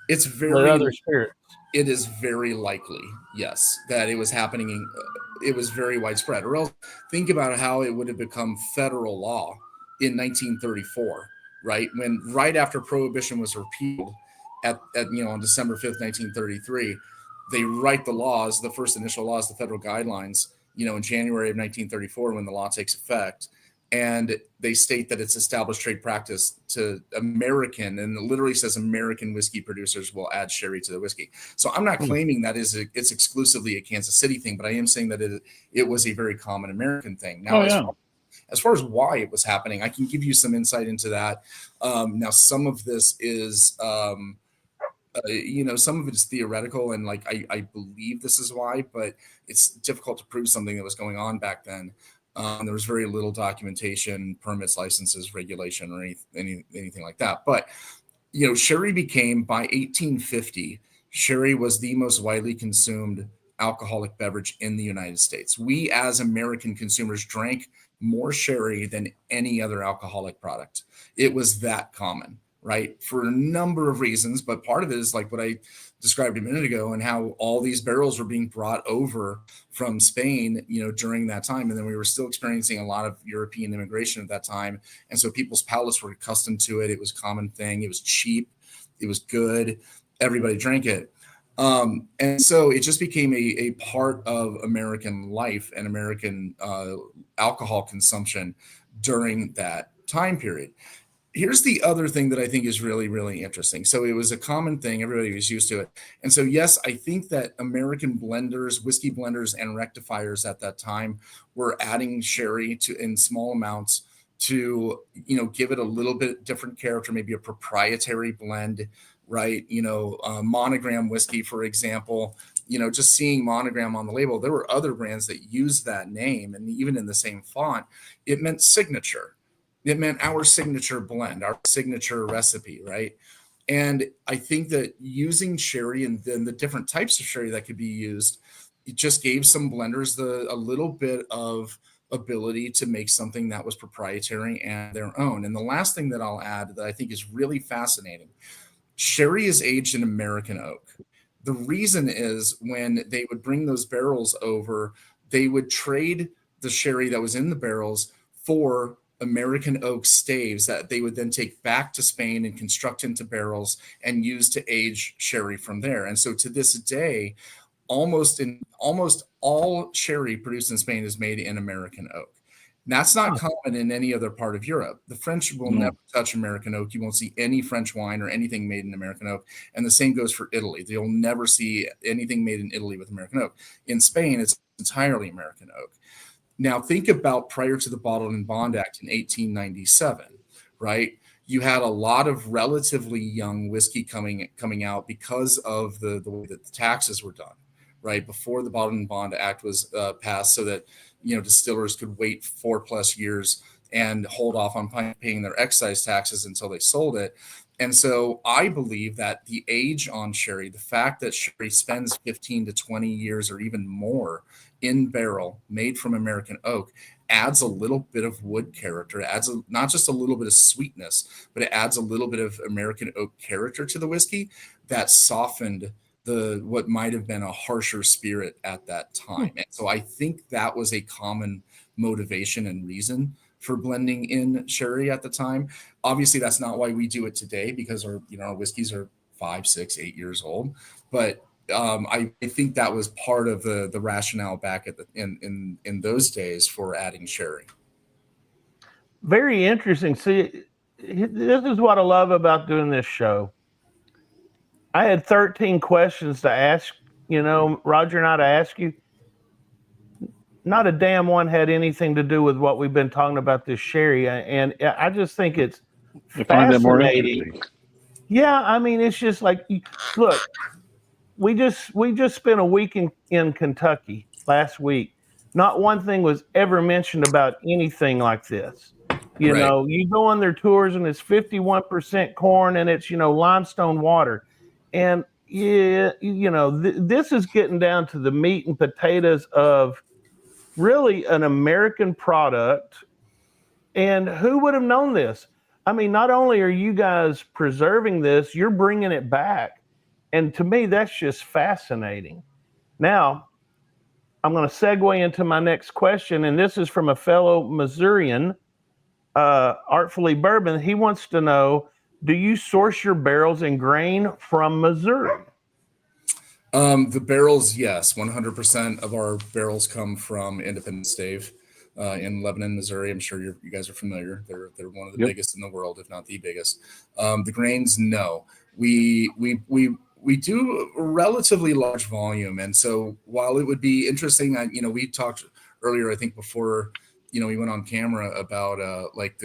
Speaker 5: it's very
Speaker 2: other spirits.
Speaker 5: it is very likely, yes, that it was happening. It was very widespread. Or else, think about how it would have become federal law in 1934, right? When right after Prohibition was repealed at on December 5th, 1933, they write the first initial laws, the federal guidelines, in January of 1934 when the law takes effect. And they state that it's established trade practice to American, and it literally says American whiskey producers will add sherry to the whiskey. So I'm not claiming that it's exclusively a Kansas City thing, but I am saying that it was a very common American thing. Now, as far as why it was happening, I can give you some insight into that. Now, some of this is, some of it is theoretical, and like I believe this is why, but it's difficult to prove something that was going on back then. There was very little documentation, permits, licenses, regulation, or anything like that. But, sherry became, by 1850, sherry was the most widely consumed alcoholic beverage in the United States. We, as American consumers, drank more sherry than any other alcoholic product. It was that common, right? For a number of reasons, but part of it is like what I described a minute ago, and how all these barrels were being brought over from Spain, during that time. And then we were still experiencing a lot of European immigration at that time. And so people's palates were accustomed to it. It was a common thing. It was cheap. It was good. Everybody drank it. And so it just became a part of American life and American alcohol consumption during that time period. Here's the other thing that I think is really, really interesting. So it was a common thing. Everybody was used to it. And so, yes, I think that American blenders, whiskey blenders, and rectifiers at that time were adding sherry in small amounts to, give it a little bit different character, maybe a proprietary blend, right? Monogram whiskey, for example, just seeing monogram on the label, there were other brands that used that name, and even in the same font, it meant signature. It meant our signature blend, our signature recipe, right? And I think that using sherry and then the different types of sherry that could be used, it just gave some blenders a little bit of ability to make something that was proprietary and their own. And the last thing that I'll add that I think is really fascinating, sherry is aged in American oak. The reason is when they would bring those barrels over, they would trade the sherry that was in the barrels for American oak staves that they would then take back to Spain and construct into barrels and use to age sherry from there. And so to this day, almost all sherry produced in Spain is made in American oak. That's not common in any other part of Europe. The French will never touch American oak. You won't see any French wine or anything made in American oak. And the same goes for Italy. You'll never see anything made in Italy with American oak. In Spain, it's entirely American oak. Now, think about prior to the Bottled and Bond Act in 1897, right? You had a lot of relatively young whiskey coming out because of the way that the taxes were done, right? Before the Bottled and Bond Act was passed, so that distillers could wait 4+ years and hold off on paying their excise taxes until they sold it. And so I believe that the age on sherry, the fact that sherry spends 15 to 20 years or even more in barrel made from American oak, adds a little bit of wood character. It adds not just a little bit of sweetness, but it adds a little bit of American oak character to the whiskey that softened what might have been a harsher spirit at that time. And so I think that was a common motivation and reason for blending in sherry at the time. Obviously, that's not why we do it today, because our whiskeys are 5, 6, 8 years old. But I think that was part of the rationale back in those days for adding sherry.
Speaker 2: Very interesting. See, this is what I love about doing this show. I had 13 questions to ask, Roger and I, to ask you. Not a damn one had anything to do with what we've been talking about this sherry. And I just think it's fascinating.
Speaker 3: Find that more interesting.
Speaker 2: Yeah, I mean, it's just like, look, we just spent a week in Kentucky last week. Not one thing was ever mentioned about anything like this. You go on their tours and it's 51% corn and it's, limestone water. And, this is getting down to the meat and potatoes of really an American product. And who would have known this? I mean, not only are you guys preserving this, you're bringing it back. And to me, that's just fascinating. Now, I'm going to segue into my next question, and this is from a fellow Missourian, Artfully Bourbon. He wants to know, do you source your barrels and grain from Missouri?
Speaker 5: The barrels, yes, 100% of our barrels come from Independent Stave in Lebanon, Missouri. I'm sure you guys are familiar. They're one of the biggest in the world, if not the biggest. The grains, no. We do a relatively large volume, and so while it would be interesting, we talked earlier, I think before, we went on camera about like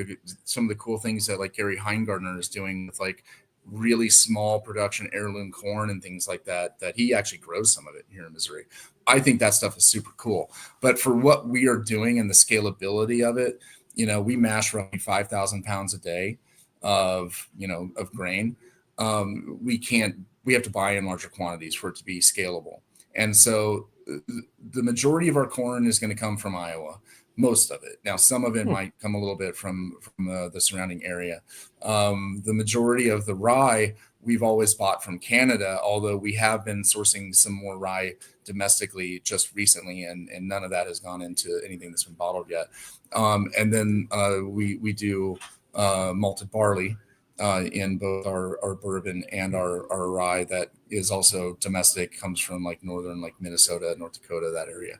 Speaker 5: some of the cool things that like Gary Heingardner is doing with like really small production heirloom corn and things like that he actually grows some of it here in Missouri. I think that stuff is super cool. But for what we are doing and the scalability of it, we mash roughly 5,000 pounds a day of grain. We have to buy in larger quantities for it to be scalable. And so the majority of our corn is going to come from Iowa. Most of it. Now, some of it might come a little bit from the surrounding area. The majority of the rye we've always bought from Canada, although we have been sourcing some more rye domestically just recently, and none of that has gone into anything that's been bottled yet. And then we do malted barley in both our bourbon and our rye that is also domestic, comes from like northern, like Minnesota, North Dakota, that area.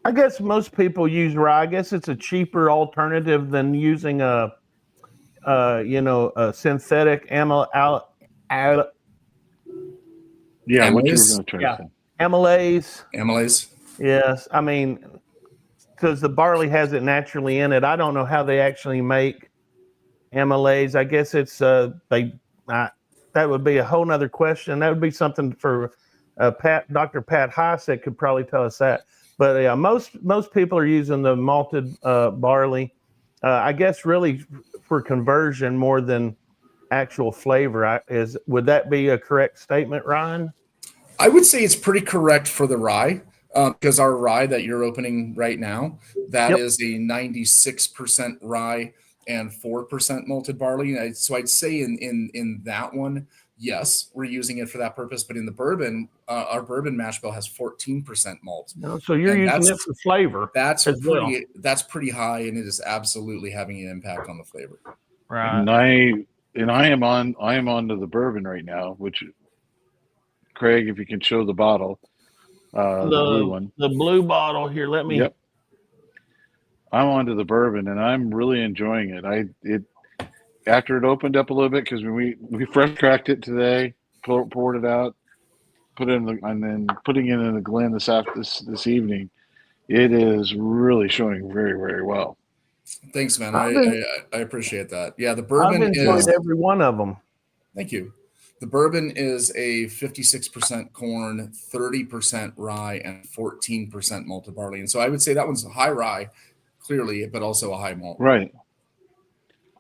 Speaker 2: I guess most people use rye. I guess it's a cheaper alternative than using a synthetic amylase.
Speaker 5: Amylase.
Speaker 2: Yes, I mean, because the barley has it naturally in it. I don't know how they actually make amylase. I guess it's that would be a whole nother question. That would be something for Dr. Pat Hysak could probably tell us that. But yeah, most people are using the malted barley, I guess, really for conversion more than actual flavor. Would that be a correct statement, Ryan?
Speaker 5: I would say it's pretty correct for the rye, because our rye that you're opening right now, that is a 96% rye and 4% malted barley. So I'd say in that one, yes, we're using it for that purpose. But in the bourbon, our bourbon mash bill has 14% malt.
Speaker 2: No, so you're using it for flavor.
Speaker 5: That's pretty high, and it is absolutely having an impact on the flavor.
Speaker 3: Right. And I am on to the bourbon right now, which, Craig, if you can show the bottle, the blue one,
Speaker 2: the blue bottle here. Let me.
Speaker 3: Yep. I'm on to the bourbon, and I'm really enjoying it. After it opened up a little bit, because we fresh cracked it today, poured it out, and then putting it in the Glen this evening, it is really showing very, very well.
Speaker 5: Thanks, man. I appreciate that. Yeah, the bourbon
Speaker 2: I've enjoyed every one of them.
Speaker 5: Thank you. The bourbon is a 56% corn, 30% rye, and 14% malted barley. And so I would say that one's a high rye, clearly, but also a high malt.
Speaker 3: Right.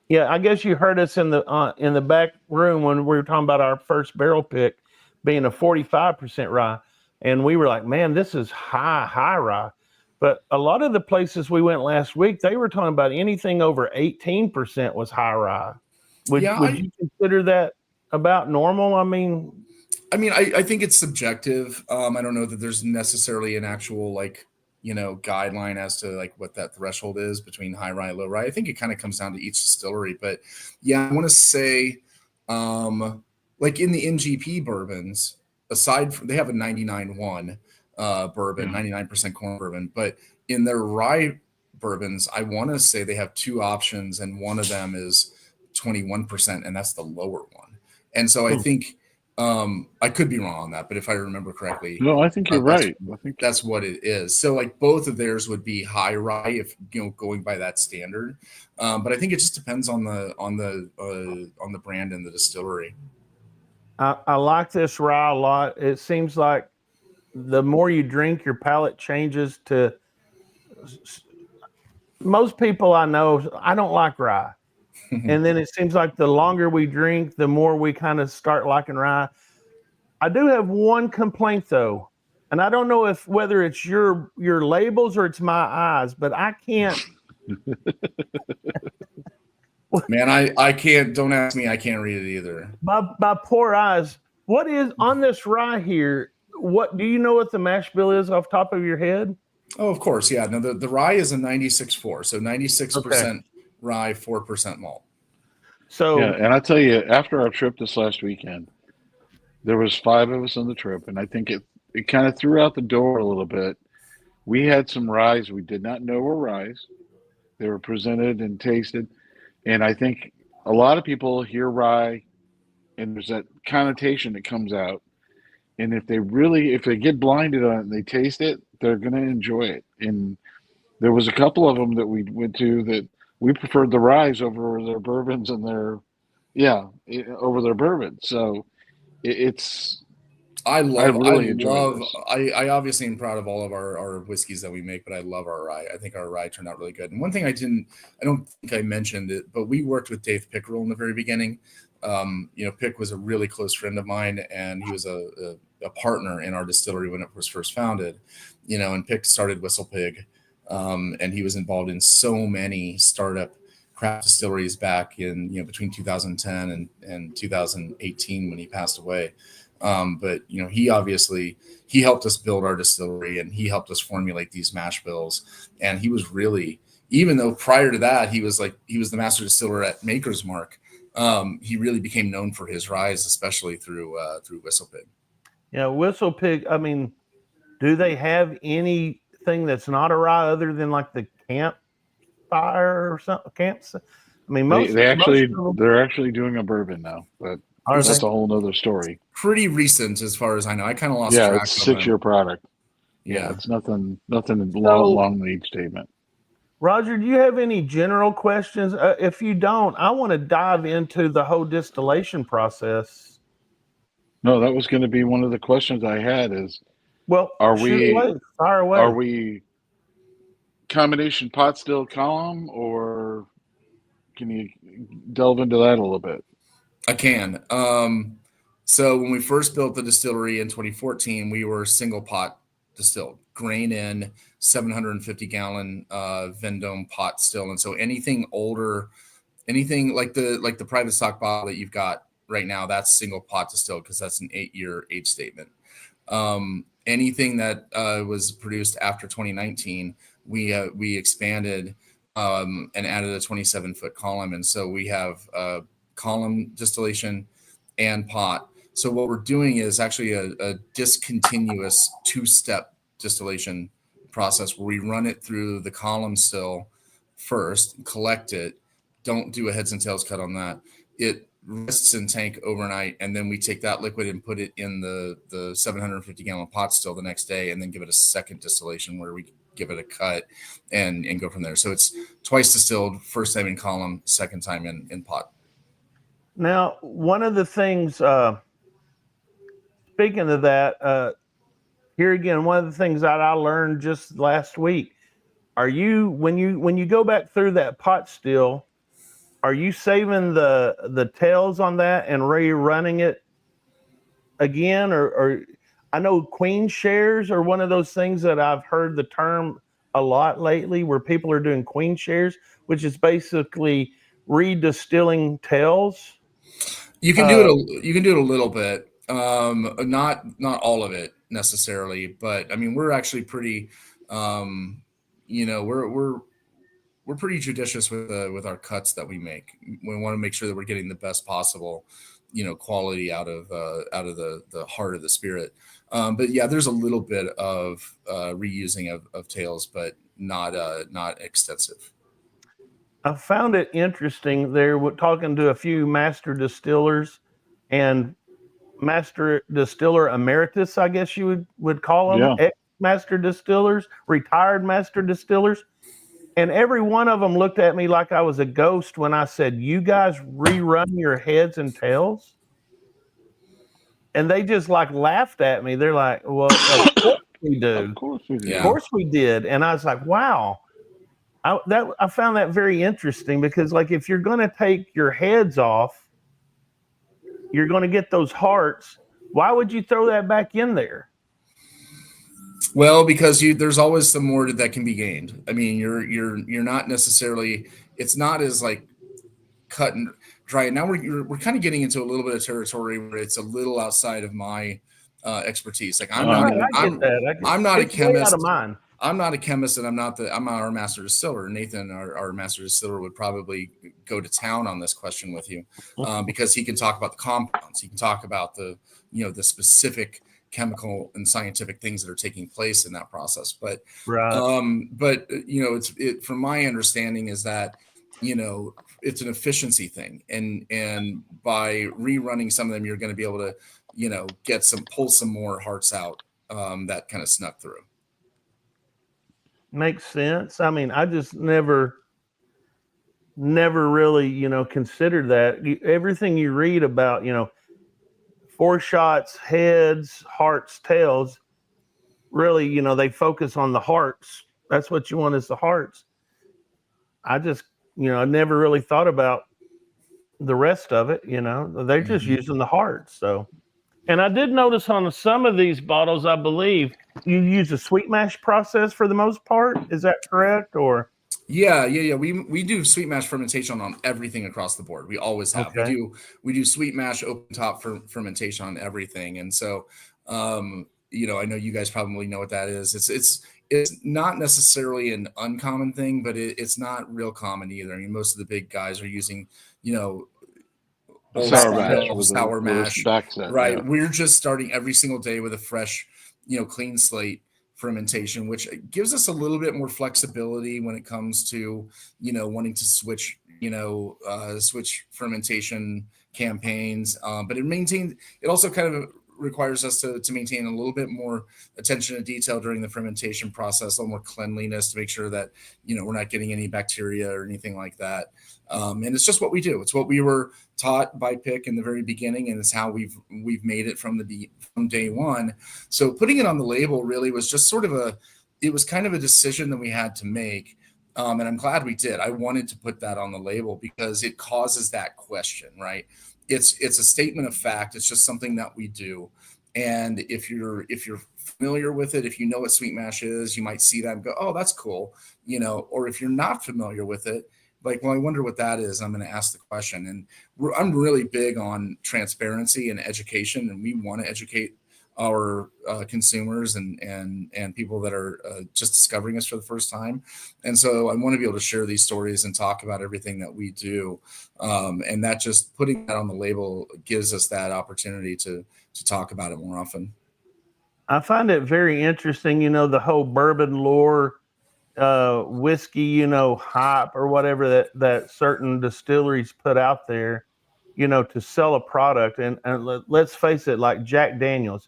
Speaker 2: Yeah, I guess you heard us in the back room when we were talking about our first barrel pick being a 45% rye, and we were like, "Man, this is high rye." But a lot of the places we went last week, they were talking about anything over 18% was high rye. Would you consider that about normal? I mean,
Speaker 5: I think it's subjective. I don't know that there's necessarily an actual guideline as to like what that threshold is between high rye and low rye. I think it kind of comes down to each distillery. But yeah, I want to say, like in the NGP bourbons, aside from, they have a 99.1 bourbon, 99% corn bourbon, but in their rye bourbons, I want to say they have two options, and one of them is 21%, and that's the lower one. And so I think, I could be wrong on that, but if I remember correctly,
Speaker 3: no, I think you're right.
Speaker 5: I think that's what it is. So like both of theirs would be high rye if going by that standard. But I think it just depends on the brand and the distillery.
Speaker 2: I like this rye a lot. It seems like the more you drink, your palate changes to. Most people I know, I don't like rye. And then it seems like the longer we drink, the more we kind of start liking rye. I do have one complaint though, and I don't know whether it's your labels or it's my eyes, but I can't.
Speaker 5: Man, I can't. Don't ask me. I can't read it either.
Speaker 2: My poor eyes. What is on this rye here? What do you know what the mash bill is off top of your head?
Speaker 5: Oh, of course. Yeah. No, the rye is a 96.4. So 96% rye, 4% malt.
Speaker 2: So
Speaker 3: Yeah, and I tell you, after our trip this last weekend, there was 5 of us on the trip, and I think it kind of threw out the door a little bit. We had some ryes we did not know were ryes. They were presented and tasted, and I think a lot of people hear rye, and there's that connotation that comes out. And if they get blinded on it and they taste it, they're going to enjoy it. And there was a couple of them that we went to that we preferred the ryes over their bourbons and over their bourbons. So it's
Speaker 5: I
Speaker 3: really enjoy this.
Speaker 5: I obviously am proud of all of our whiskeys that we make, but I love our rye. I think our rye turned out really good. And one thing I don't think I mentioned it, but we worked with Dave Pickerel in the very beginning. Pick was a really close friend of mine, and he was a partner in our distillery when it was first founded, and Pick started Whistle Pig. And he was involved in so many startup craft distilleries back in, between 2010 and 2018 when he passed away. But he helped us build our distillery, and he helped us formulate these mash bills. And he was really, even though prior to that, he was the master distiller at Maker's Mark. He really became known for his ryes, especially through Whistle Pig.
Speaker 2: Yeah, Whistle Pig. I mean, do they have anything that's not a rye other than like the campfire or something? I mean,
Speaker 3: they're actually doing a bourbon now, but that's a whole nother story.
Speaker 5: Pretty recent, as far as I know. I kind of lost track.
Speaker 3: Yeah, it's a 6-year product. Yeah, it's nothing long lead statement.
Speaker 2: Roger, do you have any general questions? If you don't, I want to dive into the whole distillation process.
Speaker 3: No, that was going to be one of the questions I had is,
Speaker 2: fire away.
Speaker 3: Are we combination pot still column, or can you delve into that a little bit?
Speaker 5: I can. So when we first built the distillery in 2014, we were single pot distilled, grain in, 750 gallon Vendome pot still. And so anything older, anything like the private stock bottle that you've got right now, that's single pot distilled because that's an 8-year age statement. Anything that was produced after 2019, we expanded and added a 27-foot column. And so we have column distillation and pot. So what we're doing is actually a discontinuous 2-step distillation process where we run it through the column still first, collect it, don't do a heads and tails cut on that. It rests in tank overnight, and then we take that liquid and put it in the 750 gallon pot still the next day, and then give it a second distillation where we give it a cut and go from there. So it's twice distilled, first time in column, second time in pot.
Speaker 2: Now, one of the things, speaking of that, here again, one of the things that I learned just last week, when you go back through that pot still, are you saving the tails on that and rerunning it again? Or I know queen shares are one of those things that I've heard the term a lot lately, where people are doing queen shares, which is basically redistilling tails.
Speaker 5: You can do it. You can do it a little bit, not all of it necessarily, but I mean, we're actually pretty, we're pretty judicious with our cuts that we make. We want to make sure that we're getting the best possible, quality out of the heart of the spirit. But yeah, there's a little bit of reusing of tails, but not extensive.
Speaker 2: I found it interesting. They were talking to a few master distillers and master distiller emeritus, I guess you would call them, ex-master distillers, retired master distillers. And every one of them looked at me like I was a ghost when I said, "You guys rerun your heads and tails?" And they just laughed at me. They're like, "Well, of course we do.
Speaker 3: Of course we do.
Speaker 2: Of course we did." And I was like, "Wow." I found that very interesting because, if you're going to take your heads off, you're going to get those hearts. Why would you throw that back in there?
Speaker 5: Well, because there's always some more that can be gained. I mean, you're not necessarily. It's not as cut and dry it. Now we're kind of getting into a little bit of territory where it's a little outside of my expertise. Like I'm not a
Speaker 2: it's way out
Speaker 5: chemist.
Speaker 2: of mine.
Speaker 5: I'm not a chemist, and I'm not our master distiller. Nathan, our master distiller, would probably go to town on this question with you, because he can talk about the compounds. He can talk about the specific chemical and scientific things that are taking place in that process. But from my understanding is that it's an efficiency thing, and by rerunning some of them, you're going to be able to pull some more hearts out that kind of snuck through.
Speaker 2: Makes sense. I mean, I just never really, considered that. Everything you read about, 4 shots, heads, hearts, tails, really, they focus on the hearts. That's what you want, is the hearts. I just, I never really thought about the rest of it, they're just using the hearts. So, and I did notice on some of these bottles, I believe you use a sweet mash process for the most part. Is that correct? Or
Speaker 5: Yeah. We do sweet mash fermentation on everything across the board. We always have.
Speaker 2: Okay.
Speaker 5: We do sweet mash open top fermentation on everything. And so, I know you guys probably know what that is. It's not necessarily an uncommon thing, but it's not real common either. I mean, most of the big guys are using, sour mash, right? Yeah. We're just starting every single day with a fresh, clean slate fermentation, which gives us a little bit more flexibility when it comes to, wanting to switch fermentation campaigns. But it also kind of requires us to maintain a little bit more attention to detail during the fermentation process, a little more cleanliness to make sure that, we're not getting any bacteria or anything like that. And it's just what we do. It's what we were taught by Pick in the very beginning, and it's how we've made it from day one. So putting it on the label really was just it was kind of a decision that we had to make. And I'm glad we did. I wanted to put that on the label because it causes that question, right? It's a statement of fact. It's just something that we do. And if you're familiar with it, if you know what sweet mash is, you might see that and go, oh, that's cool. Or if you're not familiar with it, like, well, I wonder what that is. I'm going to ask the question. And I'm really big on transparency and education, and we want to educate our consumers and people that are just discovering us for the first time. And so I want to be able to share these stories and talk about everything that we do. And that just putting that on the label gives us that opportunity to talk about it more often.
Speaker 2: I find it very interesting, the whole bourbon lore, whiskey, hype or whatever that certain distilleries put out there, to sell a product. And let's face it, like Jack Daniels.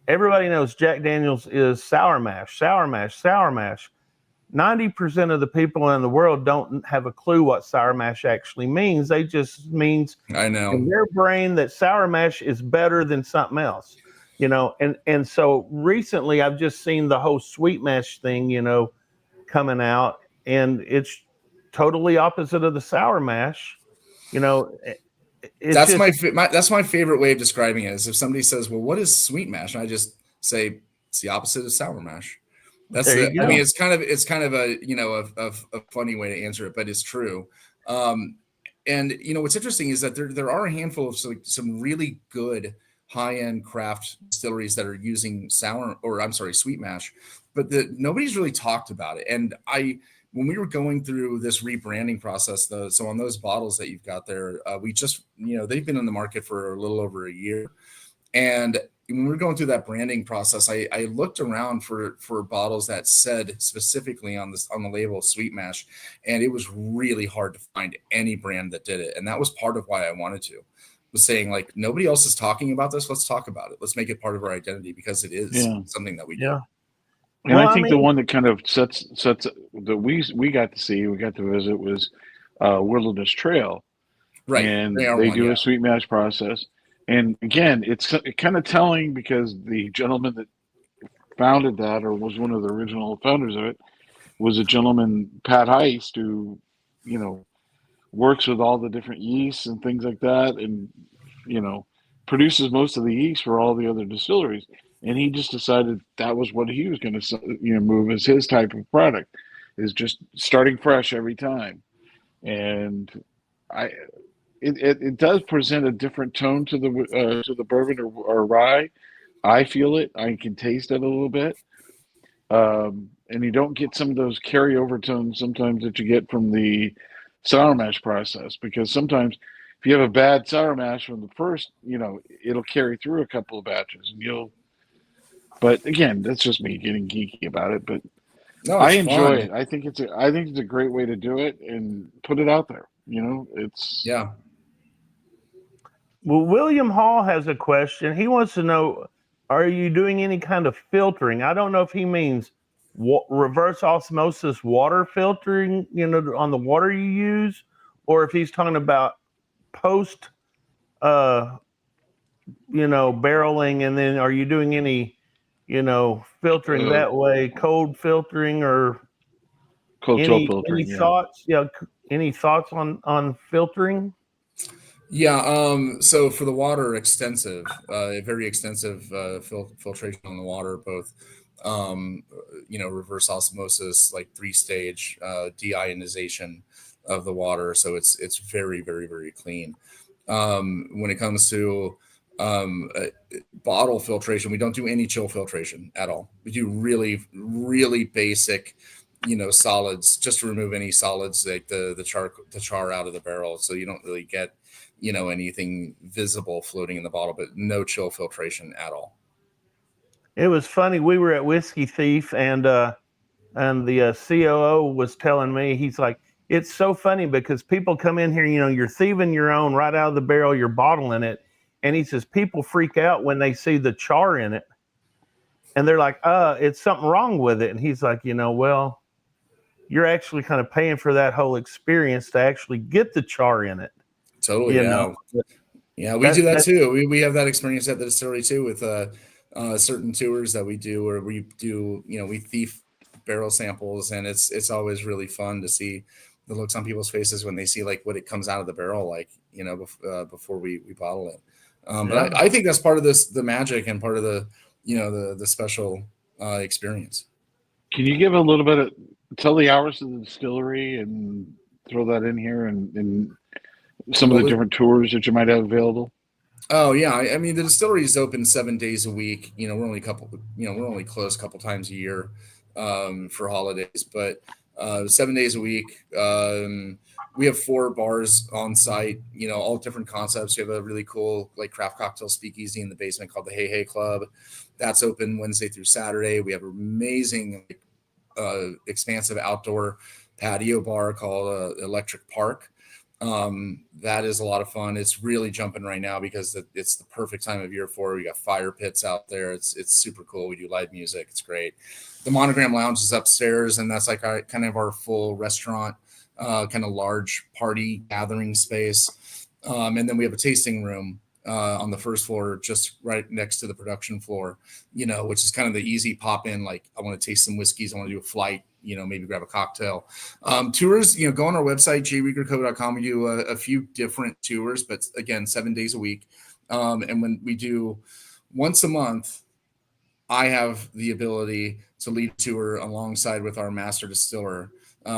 Speaker 2: Everybody knows Jack Daniels is sour mash. 90% of the people in the world don't have a clue what sour mash actually means. They just means in their brain that sour mash is better than something else, and so recently I've just seen the whole sweet mash thing, coming out, and it's totally opposite of the sour mash.
Speaker 5: That's my favorite way of describing it is if somebody says, well, what is sweet mash? And I just say it's the opposite of sour mash. I mean, it's kind of a funny way to answer it, but it's true. And what's interesting is that there are a handful of some really good high-end craft distilleries that are using sweet mash, but nobody's really talked about it. And when we were going through this rebranding process, though, so on those bottles that you've got there, we just, they've been in the market for a little over a year. And when we were going through that branding process, I looked around for bottles that said specifically on the label sweet mash, and it was really hard to find any brand that did it. And that was part of why I wanted to, was saying, like, nobody else is talking about this. Let's talk about it. Let's make it part of our identity, because it is something that we do.
Speaker 2: Yeah.
Speaker 3: And I think the one that kind of sets that we got to visit was Wilderness Trail,
Speaker 5: right?
Speaker 3: And they do a sweet mash process. And again, it's kind of telling because the gentleman that founded that, or was one of the original founders of it, was a gentleman, Pat Heist, who works with all the different yeasts and things like that, and produces most of the yeast for all the other distilleries. And he just decided that was what he was going to, move as his type of product, is just starting fresh every time. And it does present a different tone to the bourbon or rye. I feel it. I can taste it a little bit. And you don't get some of those carryover tones sometimes that you get from the sour mash process, because sometimes if you have a bad sour mash from the first, it'll carry through a couple of batches and but again, that's just me getting geeky about it, but
Speaker 5: No,
Speaker 3: I
Speaker 5: it's
Speaker 3: enjoy
Speaker 5: fun.
Speaker 3: it. I think it's a great way to do it and put it out there. It's
Speaker 5: Yeah.
Speaker 2: Well, William Hall has a question. He wants to know, are you doing any kind of filtering? I don't know if he means reverse osmosis water filtering, on the water you use, or if he's talking about post, barreling, and then are you doing any, filtering that way, cold filtering, or
Speaker 3: cold chill
Speaker 2: any
Speaker 3: filtering. Yeah.
Speaker 2: thoughts? Yeah, any thoughts on filtering?
Speaker 5: Yeah. So for the water, very extensive filtration on the water, both reverse osmosis, like 3-stage deionization of the water. So it's very, very, very clean. When it comes to bottle filtration, we don't do any chill filtration at all. We do really, really basic, solids, just to remove any solids like the char out of the barrel. So you don't really get, anything visible floating in the bottle, but no chill filtration at all.
Speaker 2: It was funny. We were at Whiskey Thief, and the COO was telling me, he's like, it's so funny because people come in here, you're thieving your own right out of the barrel, you're bottling it. And he says, people freak out when they see the char in it. And they're like, it's something wrong with it. And he's like, well, you're actually kind of paying for that whole experience to actually get the char in it.
Speaker 5: Totally. Yeah. We do that too. We have that experience at the distillery too, with certain tours that we do, where we do, we thief barrel samples, and it's always really fun to see the looks on people's faces when they see like what it comes out of the barrel, like, before we bottle it. But I think that's part of the magic and part of the special experience.
Speaker 3: Can you give a little bit tell the hours of the distillery and throw that in here and some of the different tours that you might have available?
Speaker 5: Oh yeah. I mean, the distillery is open 7 days a week. We're only closed a couple times a year for holidays, but 7 days a week. We have 4 bars on site, all different concepts. We have a really cool like craft cocktail speakeasy in the basement called the Hey Hey Club. That's open Wednesday through Saturday. We have an amazing, expansive outdoor patio bar called Electric Park. That is a lot of fun. It's really jumping right now because it's the perfect time of year for it. We got fire pits out there. It's super cool. We do live music. It's great. The Monogram Lounge is upstairs, and that's like kind of our full restaurant, kind of large party gathering space. And then we have a tasting room on the first floor, just right next to the production floor, which is kind of the easy pop in. Like, I want to taste some whiskeys. I want to do a flight, maybe grab a cocktail. Tours, go on our website, jriegerco.com. We do a few different tours, but again, 7 days a week. And when we do once a month, I have the ability to lead a tour alongside with our master distiller.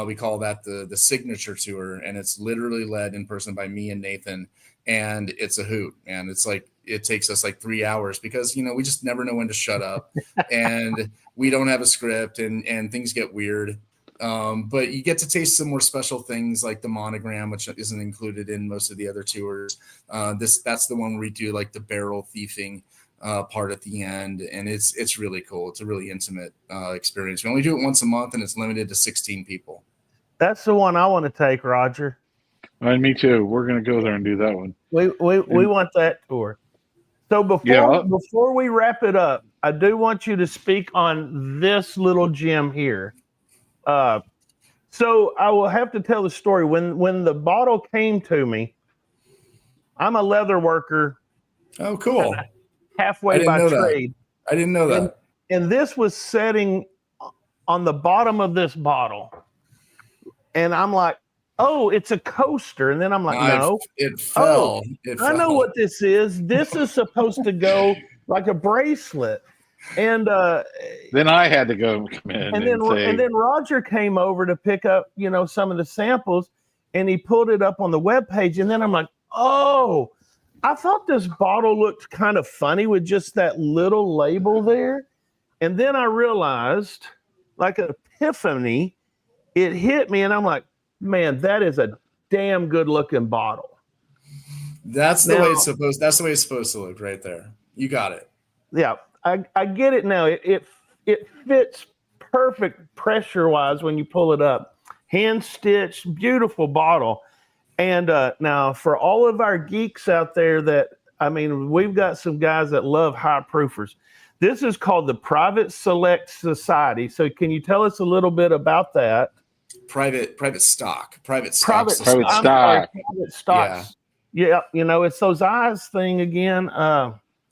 Speaker 5: We call that the signature tour, and it's literally led in person by me and Nathan. And it's a hoot, man. It's like, it takes us like 3 hours because, we just never know when to shut up, and we don't have a script, and things get weird. But you get to taste some more special things like the Monogram, which isn't included in most of the other tours. That's the one where we do like the barrel thieving part at the end. And it's really cool. It's a really intimate experience. We only do it once a month, and it's limited to 16 people. That's
Speaker 2: the one I want to take, Roger.
Speaker 3: And me too. We're going to go there and do that one.
Speaker 2: We want that tour. So before we wrap it up, I do want you to speak on this little gem here. So I will have to tell the story. When the bottle came to me, I'm a leather worker.
Speaker 5: Oh, cool.
Speaker 2: Halfway by trade.
Speaker 5: I didn't know that.
Speaker 2: And this was setting on the bottom of this bottle. And I'm like, oh, it's a coaster. And then I'm like, no.
Speaker 5: It fell.
Speaker 2: I know what this is. This is supposed to go like a bracelet. And
Speaker 3: then I had to come in.
Speaker 2: And then Roger came over to pick up, some of the samples, and he pulled it up on the webpage. And then I'm like, Oh, I thought this bottle looked kind of funny with just that little label there. And then I realized, like an epiphany, it hit me, and I'm like, man, that is a damn good looking bottle.
Speaker 5: That's the
Speaker 2: Now-
Speaker 5: way it's supposed. That's the way it's supposed to look, right there. You got it.
Speaker 2: Yeah, I get it now. It fits perfect pressure wise when you pull it up. Hand stitched, beautiful bottle. And now for all of our geeks out there we've got some guys that love high proofers. This is called the Private Select Society. So can you tell us a little bit about that?
Speaker 5: Private stock.
Speaker 2: Private
Speaker 3: Stock.
Speaker 2: Private stocks. Yeah, it's those eyes thing again.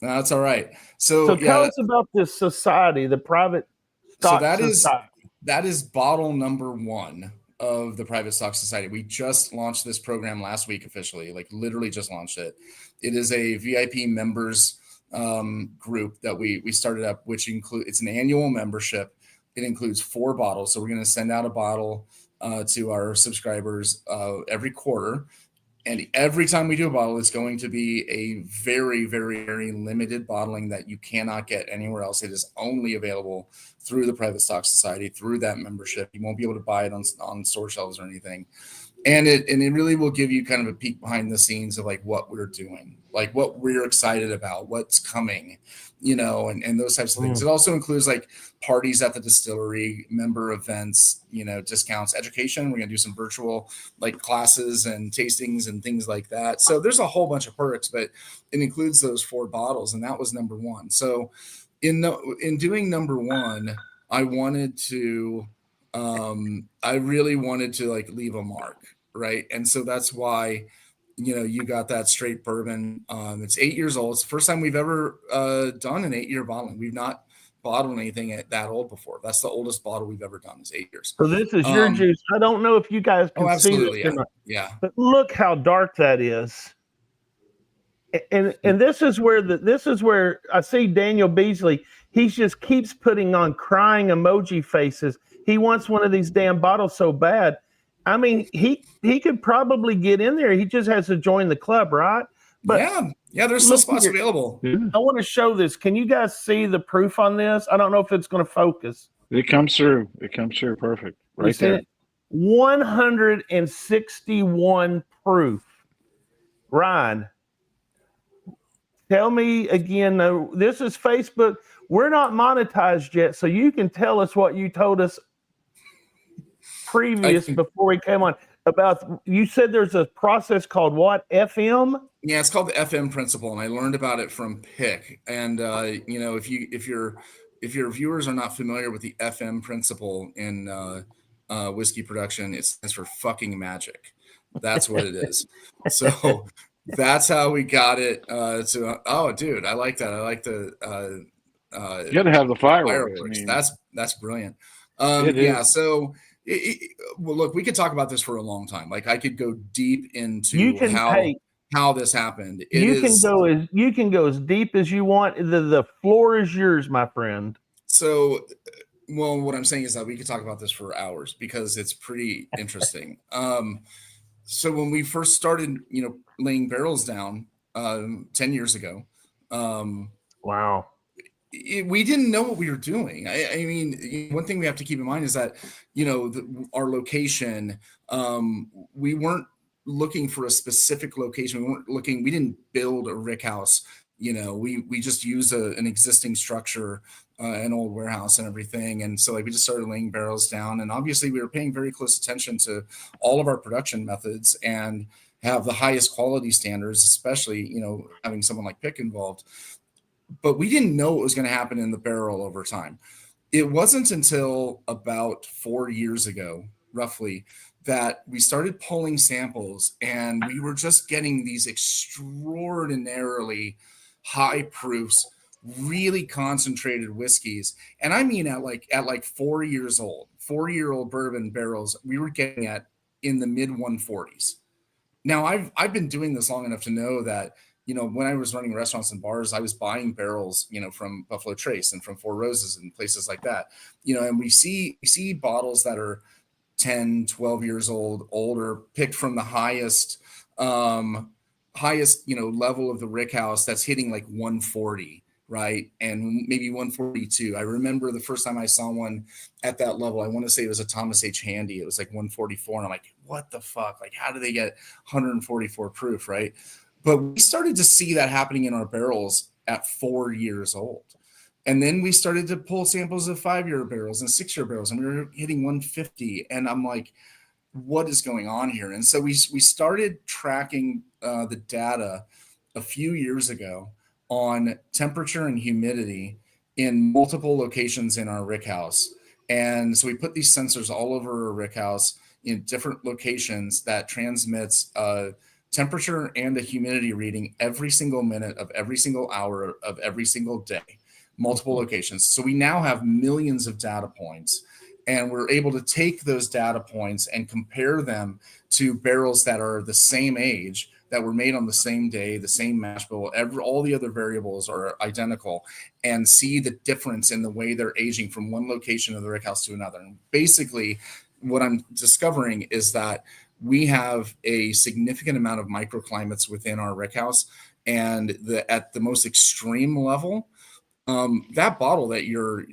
Speaker 5: No, that's all right.
Speaker 2: So tell us about this society, the Private Stock Society.
Speaker 5: That is bottle number 1 of the Private Stock Society. We just launched this program last week officially, like literally just launched it. It is a VIP members group that we started up, which it's an annual membership. It includes 4 bottles. So we're going to send out a bottle to our subscribers every quarter. And every time we do a bottle, it's going to be a very, very, very limited bottling that you cannot get anywhere else. It is only available through the Private Stock Society, through that membership. You won't be able to buy it on store shelves or anything. And it really will give you kind of a peek behind the scenes of like what we're doing, like what we're excited about, what's coming, and those types of things. It also includes like parties at the distillery, member events, discounts, education. We're going to do some virtual like classes and tastings and things like that. So there's a whole bunch of perks, but it includes those 4 bottles. And that was number 1. So in doing number 1, I really wanted to like leave a mark, right? And so that's why, you got that straight bourbon. It's 8 years old. It's the first time we've ever done an 8-year bottling. We've not bottled anything at that old before. That's the oldest bottle we've ever done is 8 years.
Speaker 2: So this is your juice. I don't know if you guys can see this or not.
Speaker 5: Yeah.
Speaker 2: But look how dark that is. And this is where I see Daniel Beasley. He just keeps putting on crying emoji faces. He wants one of these damn bottles so bad. I mean, he could probably get in there. He just has to join the club, right? But
Speaker 5: yeah, there's still spots available.
Speaker 2: I want to show this. Can you guys see the proof on this? I don't know if it's going to focus.
Speaker 3: It comes through. It comes through perfect. Right there.
Speaker 2: 161 proof. Ryan, tell me again. No, this is Facebook. We're not monetized yet, so you can tell us what you told us before we came on about. You said there's a process called what? FM?
Speaker 5: Yeah, it's called the FM principle, and I learned about it from Pick. And if your viewers are not familiar with the FM principle in whiskey production, it stands for fucking magic. That's what it is. So that's how we got it. Oh, dude, I like that. I like the.
Speaker 3: You got to have the fireworks. I mean,
Speaker 5: that's brilliant. Yeah. So. Well, look, we could talk about this for a long time. Like I could go deep into how this happened. You
Speaker 2: can go as deep as you want. The floor is yours, my friend.
Speaker 5: So, well, what I'm saying is that we could talk about this for hours because it's pretty interesting. So when we first started, laying barrels down 10 years ago,
Speaker 2: wow.
Speaker 5: We didn't know what we were doing. I mean, one thing we have to keep in mind is that, our location, we weren't looking for a specific location. We didn't build a rick house. We just used an existing structure, an old warehouse and everything. And so we just started laying barrels down. And obviously we were paying very close attention to all of our production methods and have the highest quality standards, especially, having someone like Pick involved. But we didn't know what was going to happen in the barrel over time. It wasn't until about 4 years ago, roughly, that we started pulling samples and we were just getting these extraordinarily high proofs, really concentrated whiskeys. And I mean at 4 years old, 4-year-old bourbon barrels, we were getting at in the mid 140s. Now I've been doing this long enough to know that, when I was running restaurants and bars, I was buying barrels, from Buffalo Trace and from Four Roses and places like that, and we see bottles that are 10, 12 years old, older, picked from the highest highest, level of the rick house that's hitting like 140, right? And maybe 142. I remember the first time I saw one at that level, I want to say it was a Thomas H. Handy. It was like 144. And I'm like, what the fuck? Like, how do they get 144 proof, right? But we started to see that happening in our barrels at 4 years old. And then we started to pull samples of 5-year barrels and 6-year barrels, and we were hitting 150. And I'm like, what is going on here? And so we started tracking the data a few years ago on temperature and humidity in multiple locations in our rick house. And so we put these sensors all over our rick house in different locations that transmits temperature and a humidity reading every single minute of every single hour of every single day, multiple locations. So we now have millions of data points, and we're able to take those data points and compare them to barrels that are the same age, that were made on the same day, the same mash bill, all the other variables are identical, and see the difference in the way they're aging from one location of the rick house to another. And basically, what I'm discovering is that we have a significant amount of microclimates within our rick house, and at the most extreme level, that bottle that you're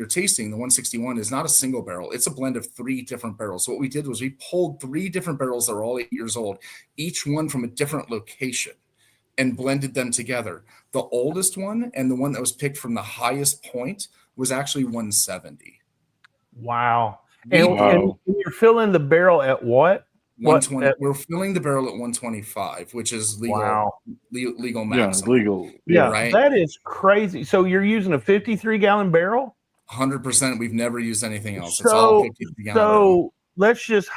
Speaker 5: tasting, the 161, is not a single barrel. It's a blend of 3 different barrels. So what we did was we pulled 3 different barrels that are all 8 years old, each one from a different location, and blended them together. The oldest one and the one that was picked from the highest point was actually 170.
Speaker 2: Wow. And you're filling the barrel at what?
Speaker 5: 120. We're filling the barrel at 125, which is legal.
Speaker 2: Wow.
Speaker 5: Legal maximum.
Speaker 3: Yeah, legal.
Speaker 2: Yeah,
Speaker 5: right.
Speaker 2: That is crazy. So you're using a 53-gallon barrel?
Speaker 5: 100%. We've never used anything else. It's all 53-gallon barrel.
Speaker 2: Let's just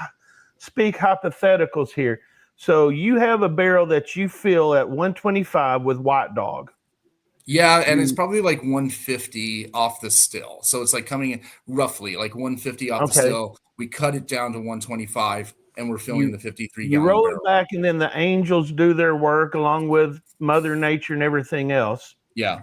Speaker 2: speak hypotheticals here. So you have a barrel that you fill at 125 with White Dog.
Speaker 5: Yeah, and it's probably like 150 off the still. So it's like coming in roughly like 150 off the still. We cut it down to 125, and we're filling the 53-gallon
Speaker 2: You roll
Speaker 5: barrel.
Speaker 2: it back, and then the angels do their work along with Mother Nature and everything else.
Speaker 5: Yeah.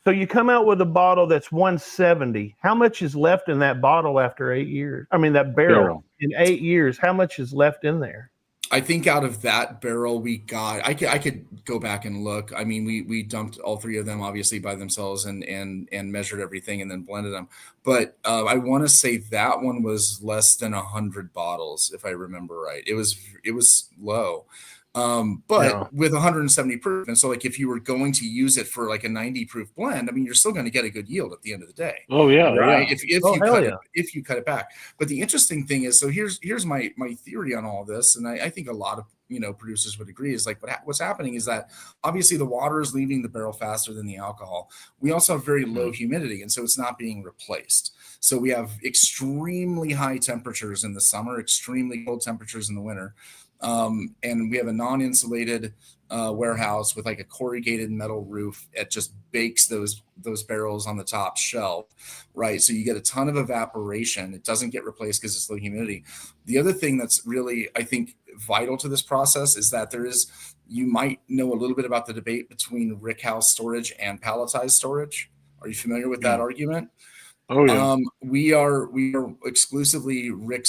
Speaker 2: So you come out with a bottle that's 170. How much is left in that bottle after 8 years? I mean, that barrel in 8 years, how much is left in there?
Speaker 5: I think out of that barrel we got, I could go back and look. I mean, we dumped all 3 of them obviously by themselves and measured everything and then blended them. But I want to say that one was less than 100 bottles, if I remember right. It was low. But with 170 proof. And so like if you were going to use it for like a 90 proof blend, I mean, you're still going to get a good yield at the end of the day.
Speaker 3: Oh yeah.
Speaker 5: Right.
Speaker 3: Yeah.
Speaker 5: If you cut it back. But the interesting thing is, so here's my theory on all this. And I think a lot of, producers would agree, is like what's happening is that obviously the water is leaving the barrel faster than the alcohol. We also have very low humidity, and so it's not being replaced. So we have extremely high temperatures in the summer, extremely cold temperatures in the winter. And we have a non-insulated warehouse with like a corrugated metal roof. It just bakes those barrels on the top shelf, right? So you get a ton of evaporation. It doesn't get replaced because it's low humidity. The other thing that's really, I think, vital to this process is that you might know a little bit about the debate between rick house storage and palletized storage. Are you familiar with that argument?
Speaker 3: Oh yeah.
Speaker 5: We are exclusively rick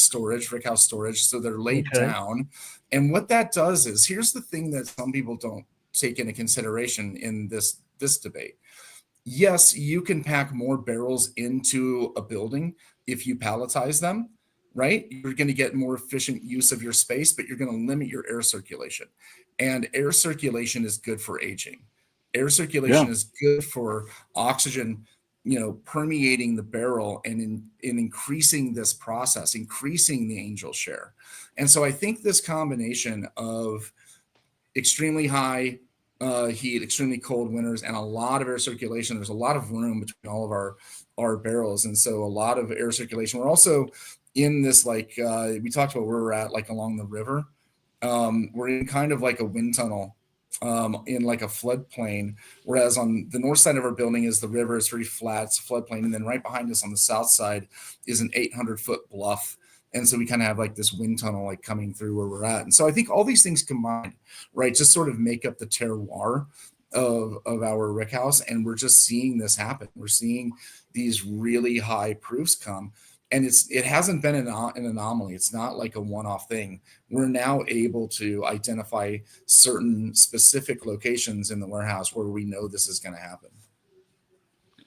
Speaker 5: house storage. So they're laid down. And what that does is, here's the thing that some people don't take into consideration in this debate. Yes, you can pack more barrels into a building if you palletize them, right? You're going to get more efficient use of your space, but you're going to limit your air circulation. And air circulation is good for aging. Air circulation is good for oxygen, permeating the barrel and in increasing this process, increasing the angel share. And so I think this combination of extremely high heat, extremely cold winters, and a lot of air circulation, there's a lot of room between all of our barrels. And so a lot of air circulation. We're also in this, like, we talked about where we're at, like along the river. We're in kind of like a wind tunnel in like a floodplain, whereas on the north side of our building is the river. It's very flat, it's a floodplain, and then right behind us on the south side is an 800-foot bluff. And so we kind of have like this wind tunnel like coming through where we're at. And so I think all these things combined, right, just sort of make up the terroir of our rick house. And we're just seeing this happen. We're seeing these really high proofs come. and it hasn't been an anomaly. It's not like a one-off thing. We're now able to identify certain specific locations in the warehouse where we know this is going to happen.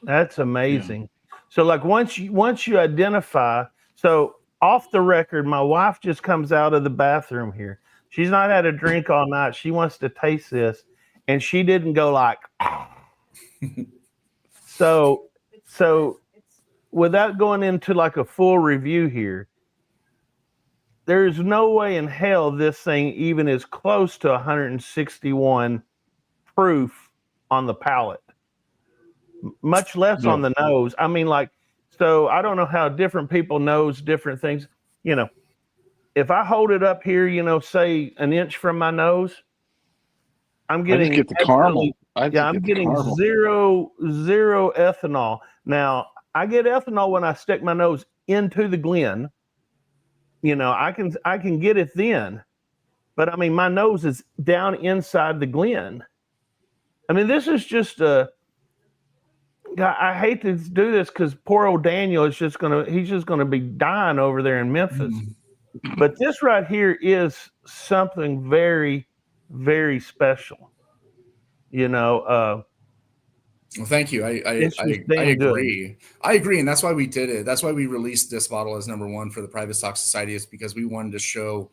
Speaker 2: That's amazing. So like once you identify, so off the record, my wife just comes out of the bathroom here. She's not had a drink all night. She wants to taste this, and she didn't go like so without going into like a full review here, there's no way in hell this thing even is close to 161 proof on the palate, much less on the nose. I mean, like, so I don't know how different people knows different things. You know, if I hold it up here, you know, say an inch from my nose, I'm getting
Speaker 3: get the caramel.
Speaker 2: I'm getting zero ethanol. Now, I get ethanol when I stick my nose into the Glen. You know, I can get it then. But I mean, my nose is down inside the Glen. I mean, this is just I hate to do this because poor old Daniel he's just gonna be dying over there in Memphis. But this right here is something very, very special. You know,
Speaker 5: well, thank you. I agree. Good. I agree, and that's why we did it. That's why we released this bottle as #1 for the Private Stock Society, is because we wanted to show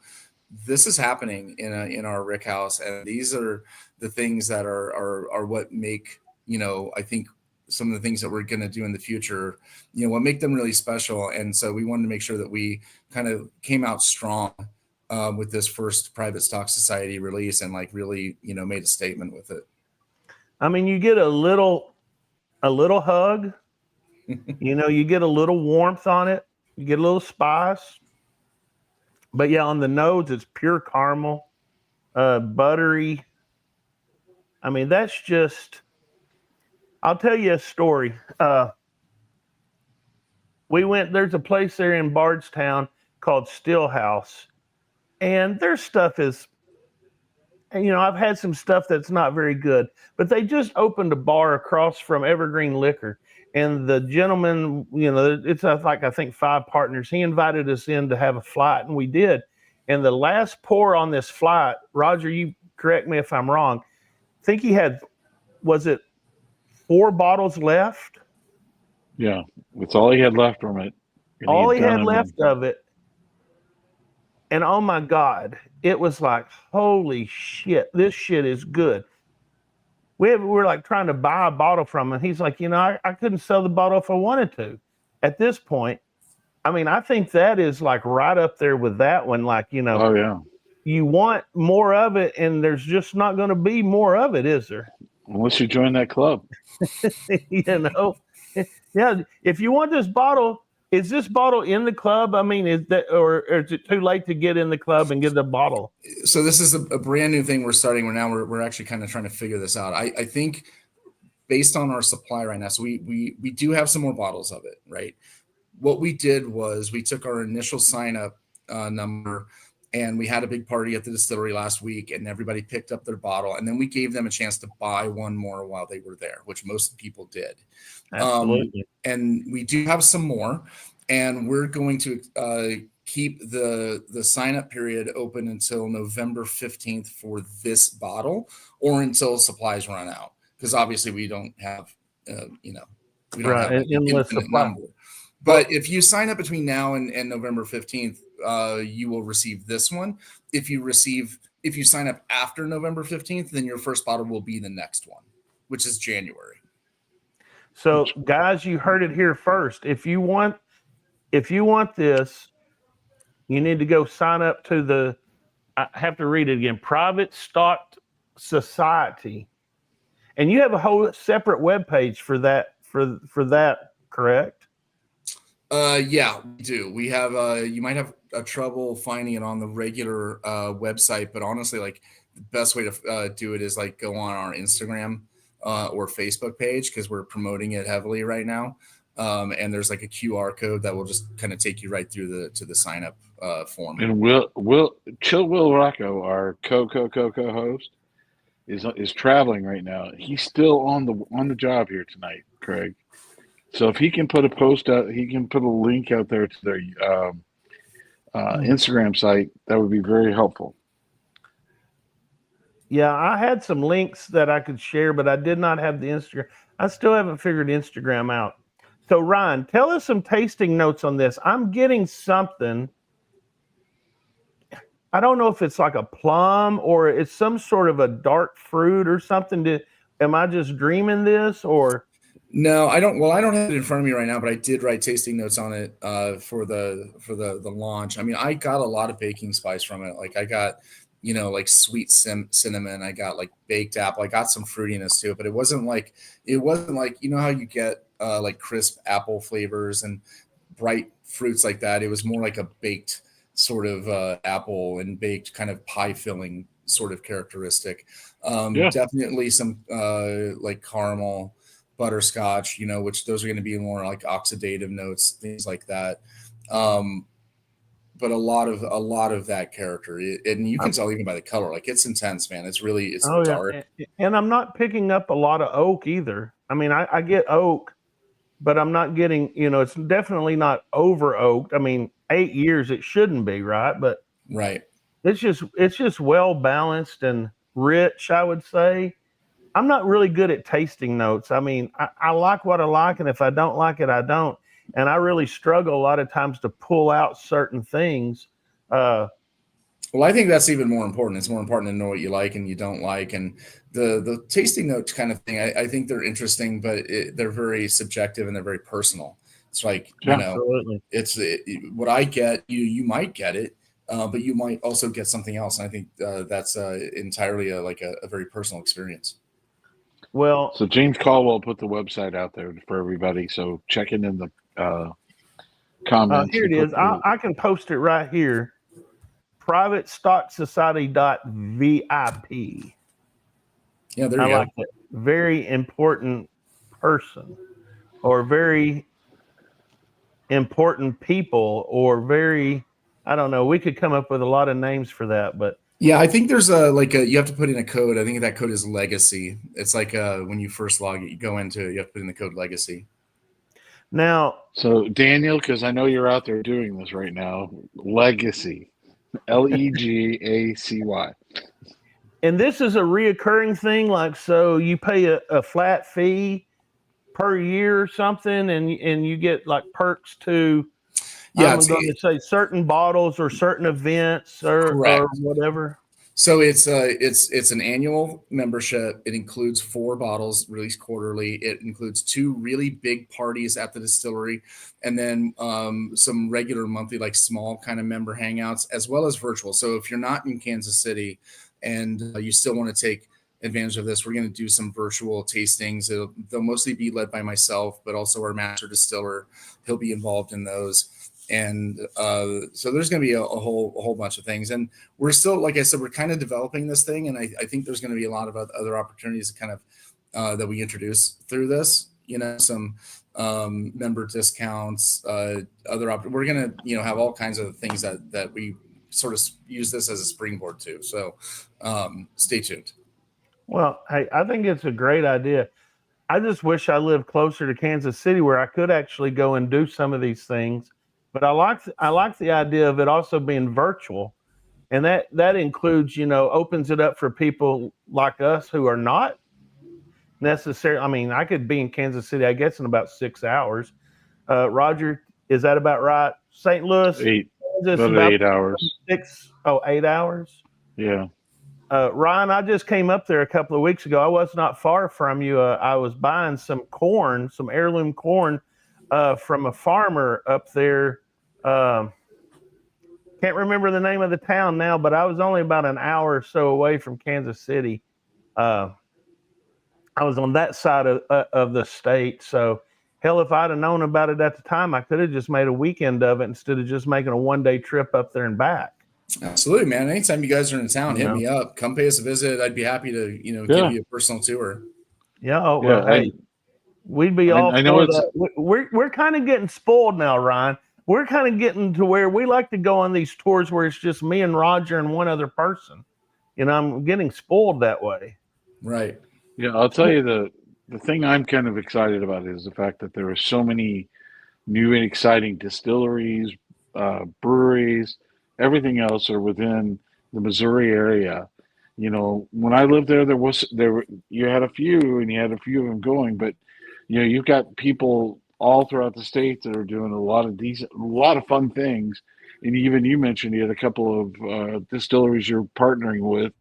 Speaker 5: this is happening in our rick house, and these are the things that are what make, you know, I think some of the things that we're going to do in the future, you know, what make them really special. And so we wanted to make sure that we kind of came out strong with this first Private Stock Society release, and like really, you know, made a statement with it.
Speaker 2: I mean, you get a little hug, you know, you get a little warmth on it, you get a little spice, but yeah, on the nose, it's pure caramel, buttery. I mean, that's just, I'll tell you a story. There's a place there in Bardstown called Still House, and their stuff is, and, you know, I've had some stuff that's not very good, but they just opened a bar across from Evergreen Liquor. And the gentleman, you know, it's like, I think 5 partners. He invited us in to have a flight, and we did. And the last pour on this flight, Roger, you correct me if I'm wrong, I think he had, was it 4 bottles left?
Speaker 3: Yeah, that's all he had left from it.
Speaker 2: All he had left of it. And oh my God, it was like, holy shit, this shit is good. We're like trying to buy a bottle from him. He's like, you know, I couldn't sell the bottle if I wanted to. At this point, I mean, I think that is like right up there with that one. Like, you know,
Speaker 3: oh yeah,
Speaker 2: you want more of it, and there's just not going to be more of it, is there?
Speaker 3: Unless you join that club.
Speaker 2: You know, yeah. If you want this bottle, is this bottle in the club? I mean, is it too late to get in the club and get the bottle?
Speaker 5: So this is a brand new thing we're starting. We're actually kind of trying to figure this out. I think based on our supply right now, so we do have some more bottles of it, right? What we did was we took our initial sign up number, and we had a big party at the distillery last week, and everybody picked up their bottle, and then we gave them a chance to buy one more while they were there, which most people did.
Speaker 2: Absolutely.
Speaker 5: And we do have some more, and we're going to keep the sign up period open until November 15th for this bottle, or until supplies run out, because obviously we don't have we don't have an infinite number. But if you sign up between now and November 15th, you will receive this one. If you sign up after November 15th, then your first bottle will be the next one, which is January.
Speaker 2: So guys, you heard it here first. If you want this, you need to go sign up to I have to read it again, Private Stock Society. And you have a whole separate webpage for that, correct?
Speaker 5: Yeah, we do. We have you might have trouble finding it on the regular website, but honestly, like, the best way to do it is like go on our Instagram or Facebook page, because we're promoting it heavily right now. And there's like a QR code that will just kind of take you right through to the sign up form.
Speaker 3: And Will Rocco, our co-host, is traveling right now. He's still on the job here tonight, Craig. So if he can put a post out, he can put a link out there to their Instagram site. That would be very helpful.
Speaker 2: Yeah, I had some links that I could share, but I did not have the Instagram. I still haven't figured Instagram out. So Ryan, tell us some tasting notes on this. I'm getting something. I don't know if it's like a plum or it's some sort of a dark fruit or something. Am I just dreaming this or?
Speaker 5: No, I don't. Well, I don't have it in front of me right now, but I did write tasting notes on it for the launch. I mean, I got a lot of baking spice from it. Like I got, like sweet cinnamon. I got like baked apple. I got some fruitiness to it, but it wasn't like how you get like crisp apple flavors and bright fruits like that. It was more like a baked sort of apple and baked kind of pie filling sort of characteristic. Definitely some like caramel, butterscotch, which those are going to be more like oxidative notes, things like that. But a lot of that character, and you can tell even by the color, like it's intense, man. It's dark.
Speaker 2: Yeah. And I'm not picking up a lot of oak either. I mean, I get oak, but I'm not getting, it's definitely not over oaked. I mean, 8 years, it shouldn't be, right? But
Speaker 5: right.
Speaker 2: It's just well balanced and rich, I would say. I'm not really good at tasting notes. I mean, I like what I like, and if I don't like it, I don't. And I really struggle a lot of times to pull out certain things.
Speaker 5: Well, I think that's even more important. It's more important to know what you like and you don't like. And the tasting note kind of thing, I think they're interesting, but they're very subjective and they're very personal. It's like,
Speaker 2: absolutely.
Speaker 5: What I get, you might get it, but you might also get something else. And I think that's entirely a very personal experience.
Speaker 2: Well,
Speaker 3: so James Caldwell put the website out there for everybody. So check it in the comments.
Speaker 2: Here it is. I can post it right here. PrivateStockSociety.vip.
Speaker 5: Yeah, there you go.
Speaker 2: Like that. Very important person, or very important people, or very, I don't know. We could come up with a lot of names for that, but.
Speaker 5: Yeah, I think there's you have to put in a code. I think that code is legacy. It's like when you first log it, you go into it, you have to put in the code legacy.
Speaker 2: Now,
Speaker 3: so Daniel, because I know you're out there doing this right now, legacy, Legacy.
Speaker 2: And this is a reoccurring thing. Like, so you pay a flat fee per year or something, and you get like perks to. Yeah, I'm going to say certain bottles or certain events or whatever.
Speaker 5: So it's an annual membership. It includes 4 bottles released quarterly. It includes 2 really big parties at the distillery, and then some regular monthly, like small kind of member hangouts, as well as virtual. So if you're not in Kansas City and you still want to take advantage of this, we're going to do some virtual tastings. They'll mostly be led by myself, but also our master distiller. He'll be involved in those. And so there's going to be a whole bunch of things, and we're still, like I said, we're kind of developing this thing, and I think there's going to be a lot of other opportunities kind of that we introduce through this. Some member discounts, we're going to have all kinds of things that we sort of use this as a springboard to. So stay tuned.
Speaker 2: Well, hey, I think it's a great idea. I just wish I lived closer to Kansas City where I could actually go and do some of these things. But I like the idea of it also being virtual, and that includes, opens it up for people like us who are not necessarily. I mean, I could be in Kansas City, I guess, in about 6 hours. Roger, is that about right? St. Louis,
Speaker 3: 8, about 8 hours.
Speaker 2: 8 hours.
Speaker 3: Yeah.
Speaker 2: Ryan, I just came up there a couple of weeks ago. I was not far from you. I was buying some corn, some heirloom corn. From a farmer up there. Can't remember the name of the town now, but I was only about an hour or so away from Kansas City. I was on that side of the state. So, hell, if I'd have known about it at the time, I could have just made a weekend of it instead of just making a one-day trip up there and back.
Speaker 5: Absolutely, man. Anytime you guys are in town, hit me up. Come pay us a visit. I'd be happy to, give you a personal tour.
Speaker 2: Yeah. Oh, well, hey. We'd be all. I know we're kind of getting spoiled now, Ryan. We're kind of getting to where we like to go on these tours where it's just me and Roger and one other person. I'm getting spoiled that way.
Speaker 5: Right.
Speaker 3: Yeah, I'll tell you the thing I'm kind of excited about is the fact that there are so many new and exciting distilleries, breweries, everything else are within the Missouri area. You know, when I lived there, you had a few, and you had a few of them going, but you know, you've got people all throughout the state that are doing a lot of fun things. And even you mentioned you had a couple of distilleries you're partnering with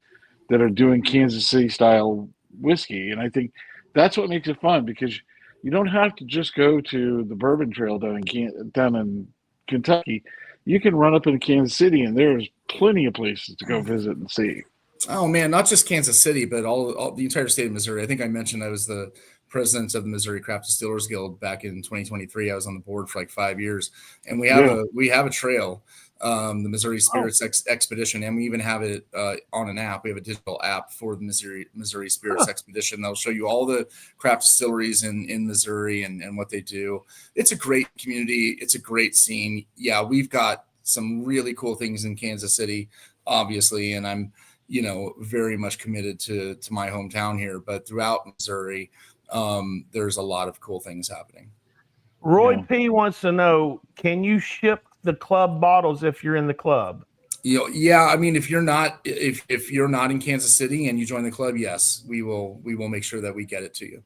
Speaker 3: that are doing Kansas City style whiskey, and I think that's what makes it fun because you don't have to just go to the Bourbon Trail down in Kentucky. You can run up into Kansas City, and there's plenty of places to go visit and see.
Speaker 5: Oh man, not just Kansas City, but all the entire state of Missouri. I think I mentioned I was the president of the Missouri Craft Distillers Guild back in 2023. I was on the board for like 5 years, and we have a trail, the Missouri Spirits Expedition, and we even have it on an app. We have a digital app for the Missouri Spirits Expedition. They'll show you all the craft distilleries in Missouri and what they do. It's a great community. It's a great scene. Yeah, we've got some really cool things in Kansas City, obviously, and I'm very much committed to my hometown here, but throughout Missouri, there's a lot of cool things happening.
Speaker 2: Roy P wants to know, can you ship the club bottles if you're in the club?
Speaker 5: Yeah. I mean, if you're not in Kansas City and you join the club, yes, we will make sure that we get it to you.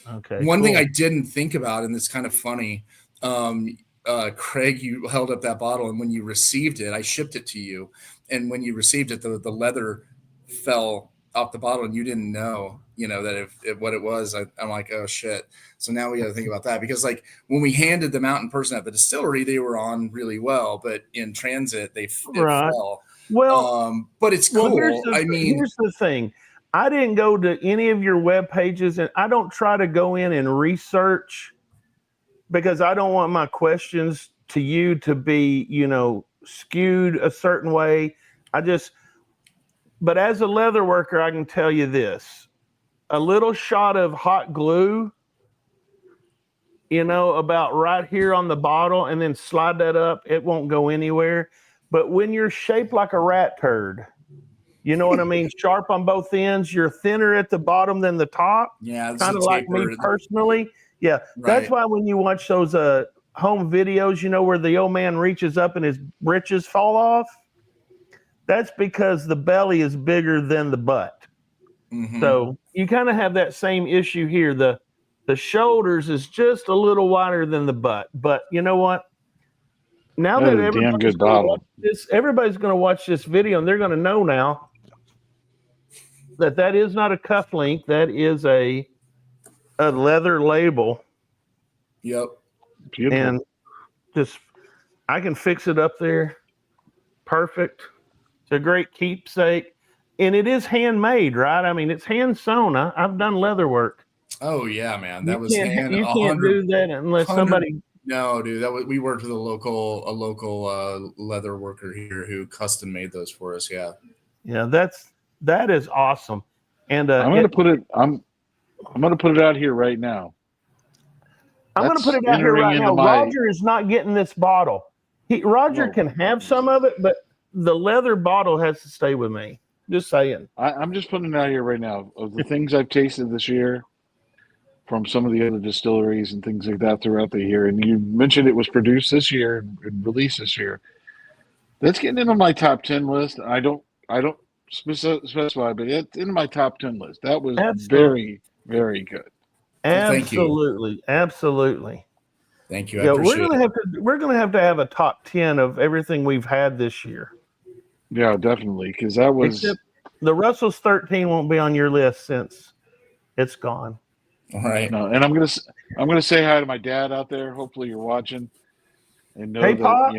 Speaker 2: Okay.
Speaker 5: One thing I didn't think about, and it's kind of funny, Craig, you held up that bottle, and when you received it, I shipped it to you. And when you received it, the leather fell off the bottle, and you didn't know, that if what it was. I'm like, oh shit. So now we got to think about that, because like when we handed them out in person at the distillery, they were on really well, but in transit it fell.
Speaker 2: Well,
Speaker 5: but it's cool.
Speaker 2: Here's the thing. I didn't go to any of your web pages, and I don't try to go in and research, because I don't want my questions to you to be, skewed a certain way. But as a leather worker, I can tell you this: a little shot of hot glue, about right here on the bottle, and then slide that up, it won't go anywhere. But when you're shaped like a rat turd, you know what I mean? Sharp on both ends, you're thinner at the bottom than the top.
Speaker 5: Yeah.
Speaker 2: Kind of like me personally. Yeah. Right. That's why when you watch those home videos, where the old man reaches up and his britches fall off, that's because the belly is bigger than the butt. Mm-hmm. So you kind of have that same issue here. The shoulders is just a little wider than the butt. But you know what? Now that everybody's going to watch this video, and they're going to know now that is not a cuff link. That is a leather label.
Speaker 5: Yep.
Speaker 3: Beautiful.
Speaker 2: And I can fix it up there. Perfect. It's a great keepsake. And it is handmade, right? I mean, it's hand sewn. I've done leather work.
Speaker 5: Oh yeah, man.
Speaker 2: You can't do that unless somebody.
Speaker 5: No, dude. We worked with a local leather worker here who custom made those for us. Yeah.
Speaker 2: Yeah, that is awesome. And
Speaker 3: I'm gonna put it out here right now.
Speaker 2: I'm going to put it out here right now. Roger is not getting this bottle. Roger can have some of it, but the leather bottle has to stay with me. Just saying.
Speaker 3: I'm just putting it out here right now. Of the things I've tasted this year from some of the other distilleries and things like that throughout the year, and you mentioned it was produced this year and released this year. That's getting into my top 10 list. I don't specify, but it's in my top 10 list. That was very, very good.
Speaker 2: Absolutely, absolutely.
Speaker 5: Thank you.
Speaker 2: Yeah, we're gonna have to have a top 10 of everything we've had this year.
Speaker 3: Yeah, definitely, because that was.
Speaker 2: Except the Russell's 13 won't be on your list since it's gone.
Speaker 5: All right.
Speaker 3: No, and I'm gonna say hi to my dad out there. Hopefully you're watching, and know that
Speaker 2: Pop.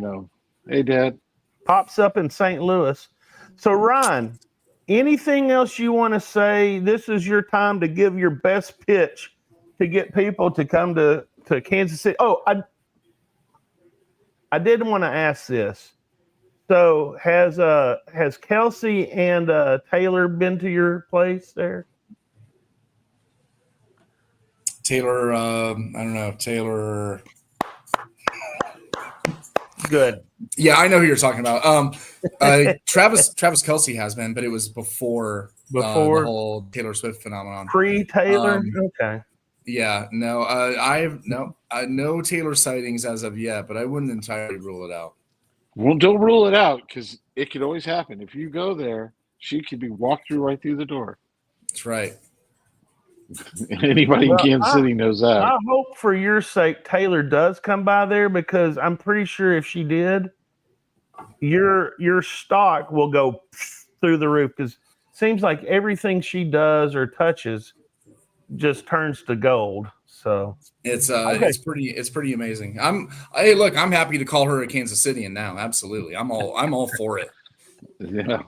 Speaker 3: Hey, Dad.
Speaker 2: Pop's up in St. Louis. So Ryan, anything else you want to say? This is your time to give your best pitch to get people to come to Kansas City. Oh, I did want to ask this. So has Kelsey and Taylor been to your place there?
Speaker 5: Taylor, I don't know. Taylor.
Speaker 2: Good.
Speaker 5: Yeah, I know who you're talking about. Travis Kelsey has been, but it was before the whole Taylor Swift phenomenon.
Speaker 2: Pre-Taylor? Okay.
Speaker 5: Yeah, no, no Taylor sightings as of yet, but I wouldn't entirely rule it out.
Speaker 3: Well, don't rule it out because it could always happen. If you go there, she could be walked through right through the door.
Speaker 5: That's right.
Speaker 3: Anybody in Kansas City knows that.
Speaker 2: I hope for your sake Taylor does come by there, because I'm pretty sure if she did, your stock will go through the roof, because it seems like everything she does or touches just turns to gold. So
Speaker 5: It's
Speaker 2: okay.
Speaker 5: it's pretty amazing. Hey, look, I'm happy to call her a Kansas Cityan now. Absolutely. I'm all for it.
Speaker 3: Yeah.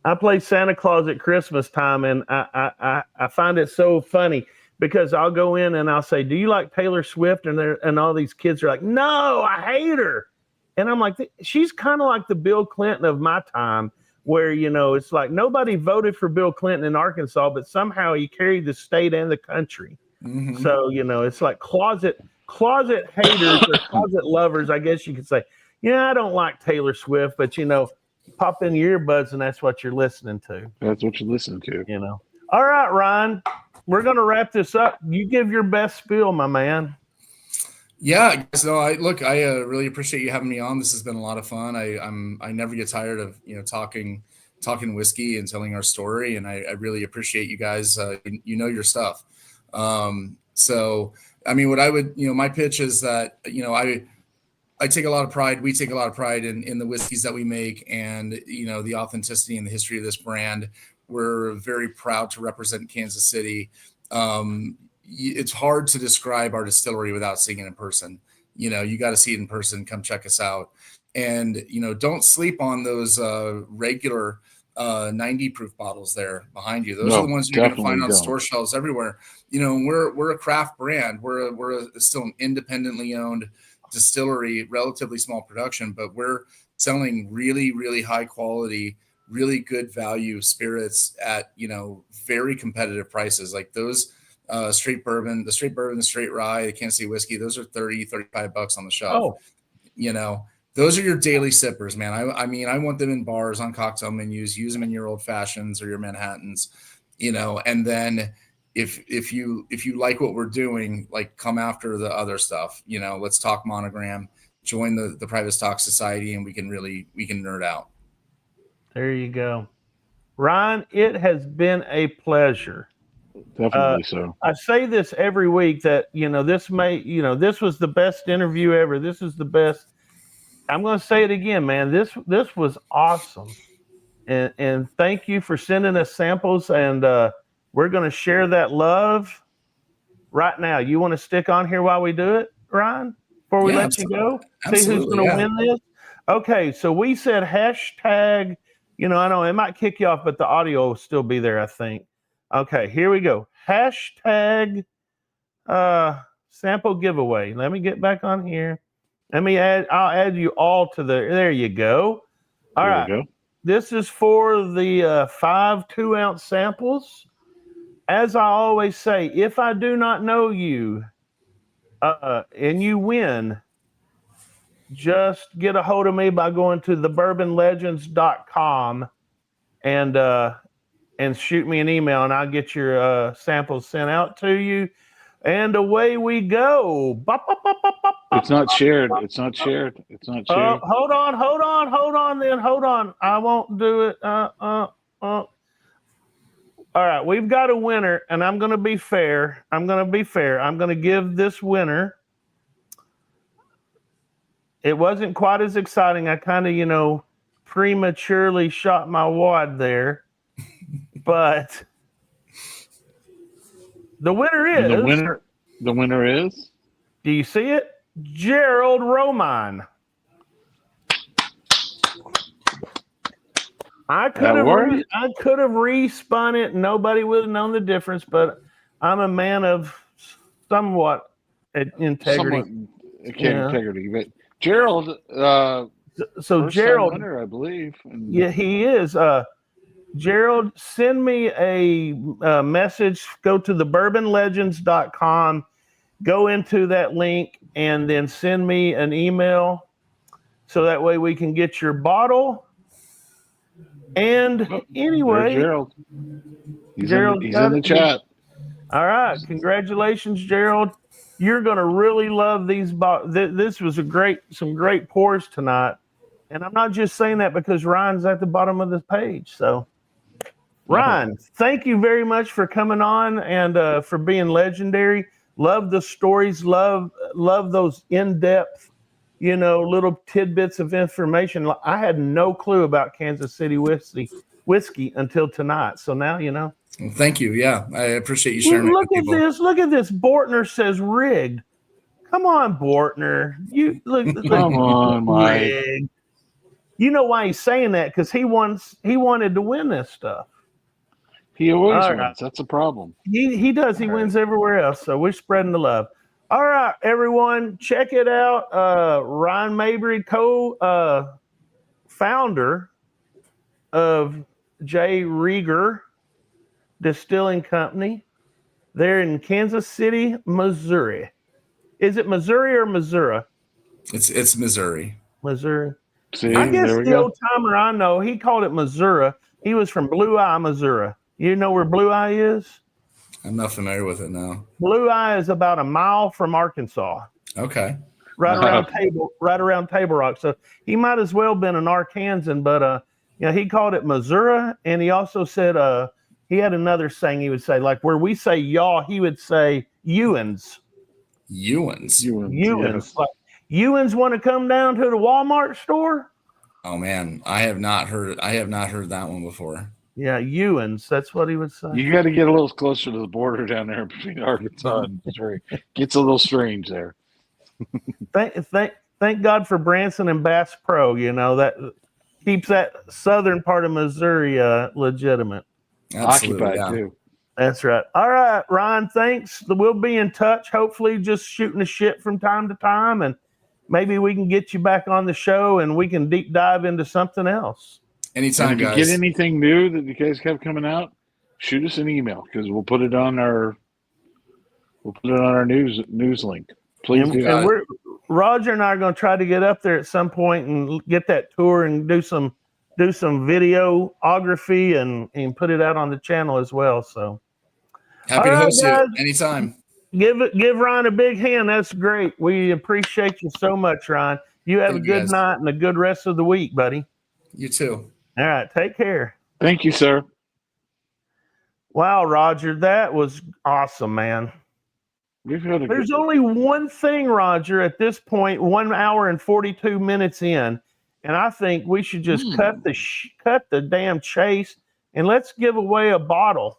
Speaker 2: I play Santa Claus at Christmas time, and I find it so funny because I'll go in and I'll say, "Do you like Taylor Swift?" And all these kids are like, "No, I hate her." And I'm like, she's kind of like the Bill Clinton of my time, where, you know, it's like nobody voted for Bill Clinton in Arkansas, but somehow he carried the state and the country.
Speaker 5: Mm-hmm.
Speaker 2: So, you know, it's like closet haters or closet lovers, I guess you could say. Yeah, I don't like Taylor Swift, but, you know, pop in your earbuds and that's what you're listening to.
Speaker 3: That's what you listen to.
Speaker 2: You know. All right, Ryan, we're going to wrap this up. You give your best spiel, my man.
Speaker 5: Yeah, so I really appreciate you having me on. This has been a lot of fun. I never get tired of, you know, talking whiskey and telling our story, and I really appreciate you guys. You know your stuff. So I mean, what I would, you know, my pitch is that, you know, I take a lot of pride. We take a lot of pride in the whiskeys that we make, and, you know, the authenticity and the history of this brand. We're very proud to represent Kansas City. It's hard to describe our distillery without seeing it in person. You know, you got to see it in person. Come check us out. And, you know, don't sleep on those regular 90 proof bottles there behind you. Those are the ones you're going to find on store shelves everywhere. You know, we're a craft brand. We're still an independently owned distillery, relatively small production, but we're selling really, really high quality, really good value spirits at, you know, very competitive prices. Like those straight bourbon, the straight rye, the Kansas City whiskey, those are $30-$35 on the shelf.
Speaker 2: Oh,
Speaker 5: you know, those are your daily sippers, man. I mean, I want them in bars, on cocktail menus. Use them in your old fashions or your Manhattans, you know. And then if you like what we're doing, like, come after the other stuff. You know, let's talk Monogram. Join the Private Stock Society, and we can nerd out.
Speaker 2: There you go, Ryan. It has been a pleasure.
Speaker 3: Definitely so.
Speaker 2: I say this every week that, you know, this was the best interview ever. This is the best. I'm going to say it again, man. This was awesome. And thank you for sending us samples. And we're going to share that love right now. You want to stick on here while we do it, Ryan, before we let you go? See who's going to win this? Okay. So we said hashtag, you know, I know it might kick you off, but the audio will still be there, I think. Okay, here we go. Hashtag sample giveaway. Let me get back on here. I'll add you all to there you go. All right.
Speaker 3: There we go.
Speaker 2: This is for the 5 2-ounce samples. As I always say, if I do not know you and you win, just get a hold of me by going to thebourbonlegends.com and shoot me an email, and I'll get your samples sent out to you. And away we go.
Speaker 3: It's not shared. It's not shared. It's not shared.
Speaker 2: Hold on. I won't do it. All right, we've got a winner, and I'm going to be fair. I'm going to give this winner. It wasn't quite as exciting. I kind of, you know, prematurely shot my wad there. But the winner is
Speaker 3: the winner is.
Speaker 2: Do you see it? Gerald Romine. I could have respun it. Nobody would have known the difference, but I'm a man of somewhat integrity.
Speaker 3: Integrity, but Gerald.
Speaker 2: So Gerald,
Speaker 3: winner, I believe.
Speaker 2: Yeah, he is. Gerald, send me a message. Go to thebourbonlegends.com. Go into that link and then send me an email so that way we can get your bottle. And anyway,
Speaker 3: Gerald. He's in the chat.
Speaker 2: All right. Congratulations, Gerald. You're going to really love these. This was some great pours tonight. And I'm not just saying that because Ryan's at the bottom of the page. So, Ryan, thank you very much for coming on and for being legendary. Love the stories. Love those in-depth, little tidbits of information. I had no clue about Kansas City whiskey until tonight. So now you know.
Speaker 5: Well, thank you. Yeah, I appreciate you sharing.
Speaker 2: Look at this. Look at this. Bortner says rigged. Come on, Bortner. You look.
Speaker 3: Come on, Mike.
Speaker 2: You know why he's saying that? Because he wanted to win this stuff.
Speaker 3: He always wins. That's a problem.
Speaker 2: He does. He wins everywhere else. So we're spreading the love. All right, everyone, check it out. Ryan Maybee Co, founder of J. Rieger Distilling Company. They're in Kansas City, Missouri. Is it Missouri or Missouri?
Speaker 5: It's Missouri.
Speaker 2: Missouri.
Speaker 3: See,
Speaker 2: I guess the old timer I know, he called it Missouri. He was from Blue Eye, Missouri. You know where Blue Eye is?
Speaker 5: I'm not familiar with it now.
Speaker 2: Blue Eye is about a mile from Arkansas.
Speaker 5: Okay.
Speaker 2: Right around Table Rock. So he might as well been an Arkansan, but he called it Missouri, and he also said he had another saying he would say, like where we say y'all, he would say Ewans.
Speaker 5: Ewans.
Speaker 2: Ewans. Like, Ewans want to come down to the Walmart store?
Speaker 5: Oh man, I have not heard that one before.
Speaker 2: Yeah, Ewans. That's what he would say.
Speaker 3: You got to get a little closer to the border down there between Arkansas and Missouri. Gets a little strange there.
Speaker 2: Thank God for Branson and Bass Pro. That keeps that southern part of Missouri legitimate.
Speaker 5: Absolutely,
Speaker 3: occupied too.
Speaker 2: That's right. All right, Ryan. Thanks. We'll be in touch. Hopefully, just shooting the shit from time to time, and maybe we can get you back on the show and we can deep dive into something else.
Speaker 5: Anytime,
Speaker 3: if you
Speaker 5: guys.
Speaker 3: Get anything new that you guys have coming out? Shoot us an email because we'll put it on our news link. Please do.
Speaker 2: And Roger and I are going to try to get up there at some point and get that tour and do some videography and put it out on the channel as well. So
Speaker 5: happy to host you anytime.
Speaker 2: Give Ryan a big hand. That's great. We appreciate you so much, Ryan. You have a good night and a good rest of the week, buddy.
Speaker 5: You too.
Speaker 2: All right. Take care.
Speaker 3: Thank you, sir.
Speaker 2: Wow, Roger. That was awesome, man. There's only one thing, Roger, at this point, 1 hour and 42 minutes in, and I think we should just cut the damn chase and let's give away a bottle.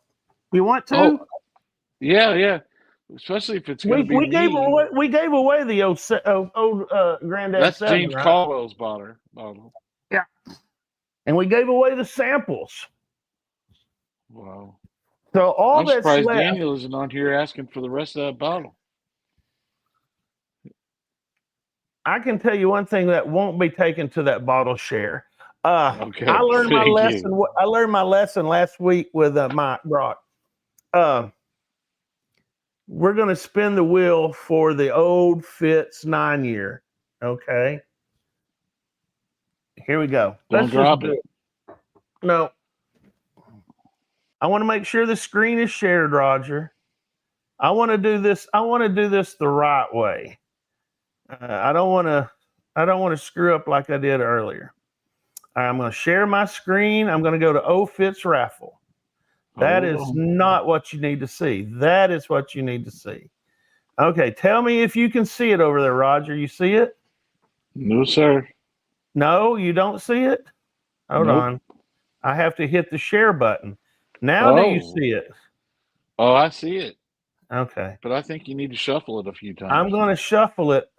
Speaker 2: We want to?
Speaker 3: Oh, yeah. Especially if it's going to be
Speaker 2: we gave away the old Granddad.
Speaker 3: That's
Speaker 2: 7,
Speaker 3: James
Speaker 2: right?
Speaker 3: Caldwell's bottle.
Speaker 2: Yeah. And we gave away the samples.
Speaker 3: Wow.
Speaker 2: So
Speaker 3: I'm
Speaker 2: that's
Speaker 3: surprised
Speaker 2: left.
Speaker 3: Daniel isn't on here asking for the rest of that bottle.
Speaker 2: I can tell you one thing that won't be taken to that bottle share.
Speaker 3: Okay.
Speaker 2: I learned my lesson. I learned my lesson last week with Mike Brock. We're going to spin the wheel for the Old Fitz 9-year. Okay. Here we go.
Speaker 3: Don't drop it.
Speaker 2: No. I want to make sure the screen is shared, Roger. I want to do this. I want to do this the right way. I don't want to screw up like I did earlier. I'm going to share my screen. I'm going to go to Old Fitz raffle. That is not what you need to see. That is what you need to see. Okay, tell me if you can see it over there, Roger. You see it?
Speaker 3: No, sir.
Speaker 2: No, you don't see it? Hold on. I have to hit the share button. Now do you see it?
Speaker 3: Oh, I see it.
Speaker 2: Okay.
Speaker 3: But I think you need to shuffle it a few times.
Speaker 2: I'm going to shuffle it.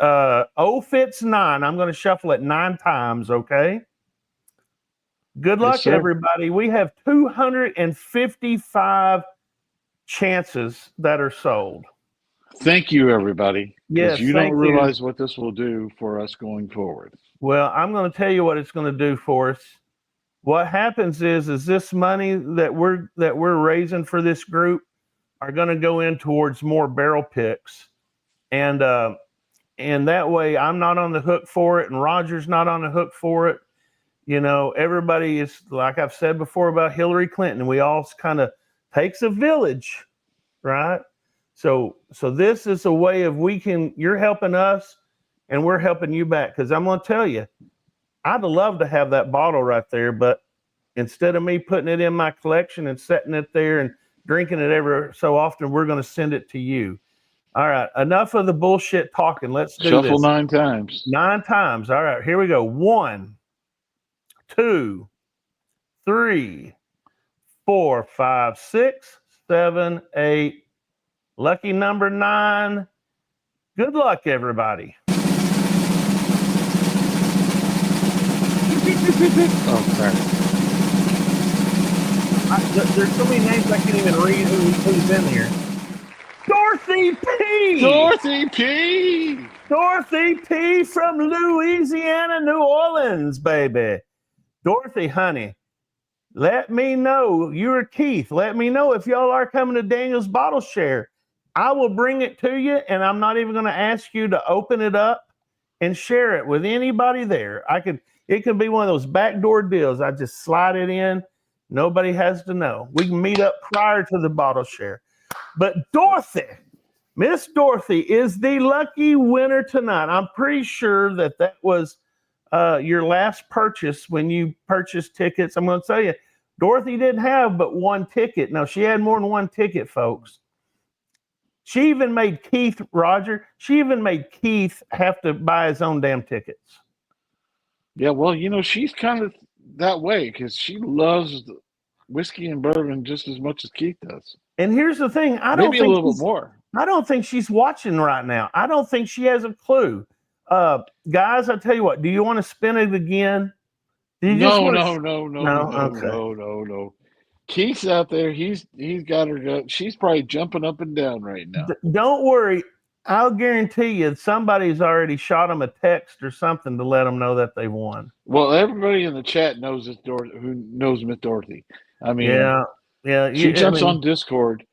Speaker 2: Old Fitz 9. I'm going to shuffle it 9 times, okay? Good luck, everybody. We have 255 chances that are sold.
Speaker 3: Thank you, everybody.
Speaker 2: Yes,
Speaker 3: you don't realize what this will do for us going forward.
Speaker 2: Well, I'm going to tell you what it's going to do for us. What happens is this money that we're raising for this group are going to go in towards more barrel picks, and that way I'm not on the hook for it, and Roger's not on the hook for it. Everybody is, like I've said before about Hillary Clinton. We all kind of takes a village right? So this is a way of you're helping us and we're helping you back. Because I'm going to tell you, I'd love to have that bottle right there, but instead of me putting it in my collection and setting it there and drinking it every so often, we're going to send it to you. All right, enough of the bullshit talking. Let's do
Speaker 3: Shuffle
Speaker 2: this.
Speaker 3: 9 times.
Speaker 2: 9 times. All right, here we go. 1, 2, 3, 4, 5, 6, 7, 8. Lucky number 9. Good luck, everybody.
Speaker 3: Oh, sorry.
Speaker 2: There's so many names I can't even read who's in here. Dorothy P.
Speaker 3: Dorothy P.
Speaker 2: Dorothy P. from Louisiana, New Orleans, baby. Dorothy, honey, let me know. You're Keith. Let me know if y'all are coming to Daniel's Bottle Share. I will bring it to you, and I'm not even going to ask you to open it up and share it with anybody there. It can be one of those backdoor deals. I just slide it in. Nobody has to know. We can meet up prior to the bottle share. But Dorothy, Miss Dorothy is the lucky winner tonight. I'm pretty sure that was your last purchase when you purchased tickets. I'm going to tell you, Dorothy didn't have but one ticket. No, she had more than one ticket, folks. She even made Keith, Roger, she even made Keith have to buy his own damn tickets.
Speaker 3: Yeah, well, she's kind of that way because she loves whiskey and bourbon just as much as Keith does.
Speaker 2: And here's the thing.
Speaker 3: Maybe a little bit more.
Speaker 2: I don't think she's watching right now. I don't think she has a clue. Guys, I tell you what, do you want to spin it again?
Speaker 3: No.
Speaker 2: Okay.
Speaker 3: No. Keith's out there. He's got her. She's probably jumping up and down right now.
Speaker 2: Don't worry. I'll guarantee you somebody's already shot them a text or something to let them know that they won.
Speaker 3: Well, everybody in the chat knows who knows Miss Dorothy. I mean,
Speaker 2: yeah.
Speaker 3: She jumps on Discord.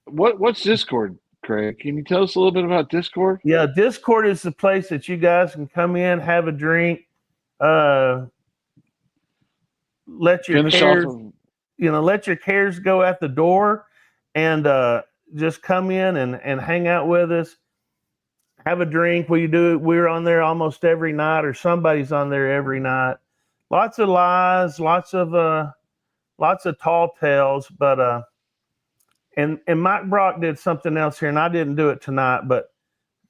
Speaker 3: What's Discord, Craig? Can you tell us a little bit about Discord?
Speaker 2: Yeah, Discord is the place that you guys can come in, have a drink, let your cares go at the door, and just come in and hang out with us, have a drink. We're on there almost every night, or somebody's on there every night. Lots of lies, lots of tall tales, but and Mike Brock did something else here, and I didn't do it tonight, but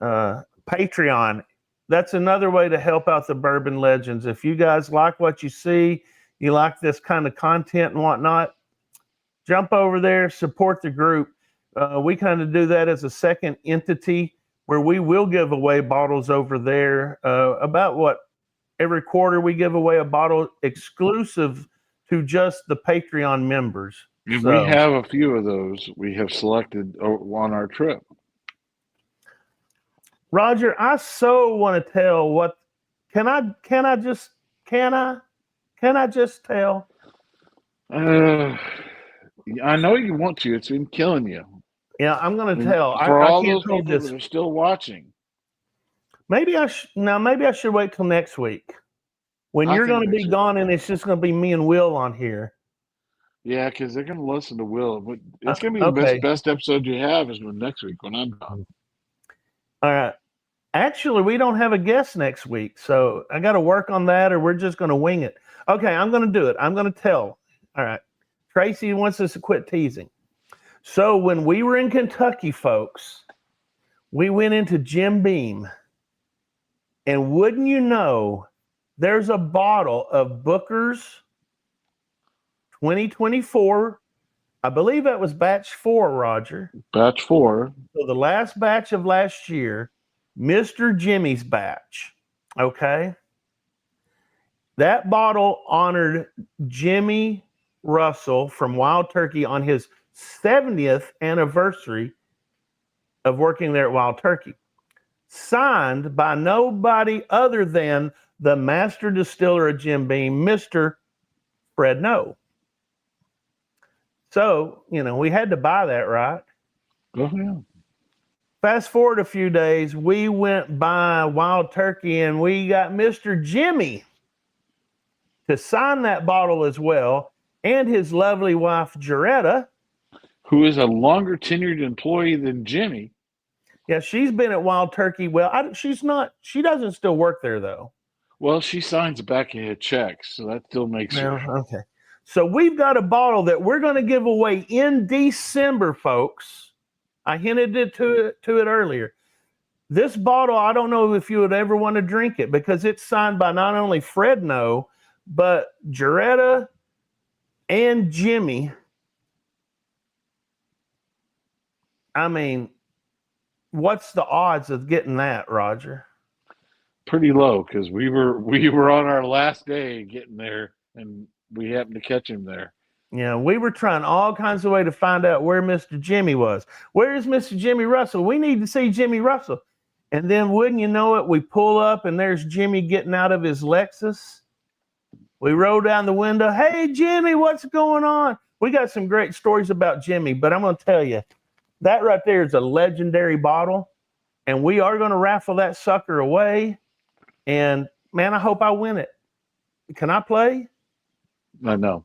Speaker 2: Patreon, that's another way to help out the Bourbon Legends. If you guys like what you see, you like this kind of content and whatnot, jump over there, support the group. We kind of do that as a second entity where we will give away bottles over there. Every quarter we give away a bottle exclusive to just the Patreon members.
Speaker 3: We have a few of those we have selected on our trip.
Speaker 2: Roger, I so want to tell what. Can I just tell?
Speaker 3: I know you want to. It's been killing you.
Speaker 2: Yeah, I'm going to tell.
Speaker 3: For all
Speaker 2: I can't
Speaker 3: those people
Speaker 2: this.
Speaker 3: that are still watching.
Speaker 2: Maybe I should wait till next week when you're going to be gone, and it's just going to be me and Will on here.
Speaker 3: Yeah, because they're going to listen to Will. But it's going to be the best episode you have is next week when I'm gone.
Speaker 2: All right. Actually, we don't have a guest next week, so I got to work on that, or we're just going to wing it. Okay, I'm going to do it. I'm going to tell. All right. Tracy wants us to quit teasing. So when we were in Kentucky, folks, we went into Jim Beam, and wouldn't you know, there's a bottle of Booker's 2024. I believe that was batch 4, Roger.
Speaker 3: Batch 4.
Speaker 2: So the last batch of last year, Mr. Jimmy's batch. Okay. That bottle honored Jimmy Russell from Wild Turkey on his 70th anniversary of working there at Wild Turkey. Signed by nobody other than the master distiller of Jim Beam, Mr. Fred No. So, we had to buy that, right?
Speaker 3: Oh, yeah.
Speaker 2: Fast forward a few days, we went by Wild Turkey and we got Mr. Jimmy to sign that bottle as well, and his lovely wife, Jaretta.
Speaker 3: who is a longer tenured employee than Jimmy.
Speaker 2: Yeah, she's been at Wild Turkey. Well, she's not. She doesn't still work there though.
Speaker 3: Well, she signs back-ahead checks, so that still makes her.
Speaker 2: Okay. So we've got a bottle that we're going to give away in December, folks. I hinted to it earlier. This bottle, I don't know if you would ever want to drink it because it's signed by not only Fred No, but Jaretta and Jimmy. I mean, what's the odds of getting that, Roger?
Speaker 3: Pretty low, because we were on our last day getting there, and we happened to catch him there.
Speaker 2: Yeah, we were trying all kinds of way to find out where Mr. Jimmy was. Where is Mr. Jimmy Russell? We need to see Jimmy Russell. And then, wouldn't you know it, we pull up and there's Jimmy getting out of his Lexus. We roll down the window. Hey, Jimmy, what's going on? We got some great stories about Jimmy, but I'm going to tell you, that right there is a legendary bottle, and we are going to raffle that sucker away. And, man, I hope I win it. Can I play?
Speaker 3: No.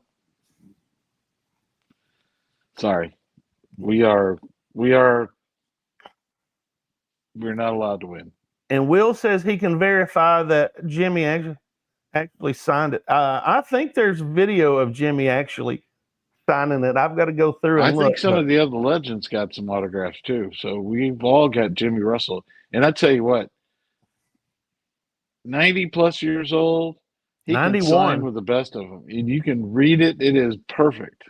Speaker 3: Sorry. We're not allowed to win.
Speaker 2: And Will says he can verify that Jimmy actually signed it. I think there's video of Jimmy actually signing it. I've got to go through and look.
Speaker 3: I think some of the other legends got some autographs too. So we've all got Jimmy Russell. And I tell you what, 90 plus years old, he 91. Can sign with the best of them. And you can read it. It is perfect.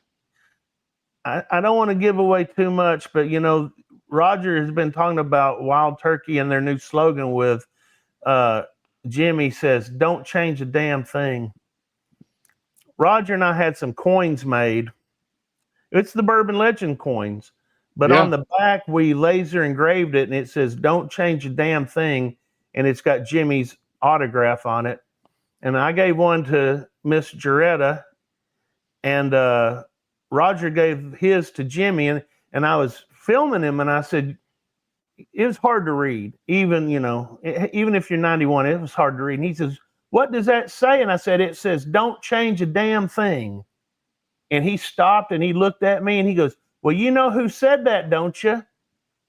Speaker 2: I don't want to give away too much, but, you know, Roger has been talking about Wild Turkey and their new slogan with Jimmy says, don't change a damn thing. Roger and I had some coins made. It's the Bourbon Legend coins. But on the back, we laser engraved it, and it says, don't change a damn thing. And it's got Jimmy's autograph on it. And I gave one to Miss Jaretta, and Roger gave his to Jimmy. And I was filming him, and I said, it was hard to read. Even, you know, even if you're 91, it was hard to read. And he says, what does that say? And I said, it says, don't change a damn thing. And he stopped, and he looked at me, and he goes, well, you know who said that, don't you?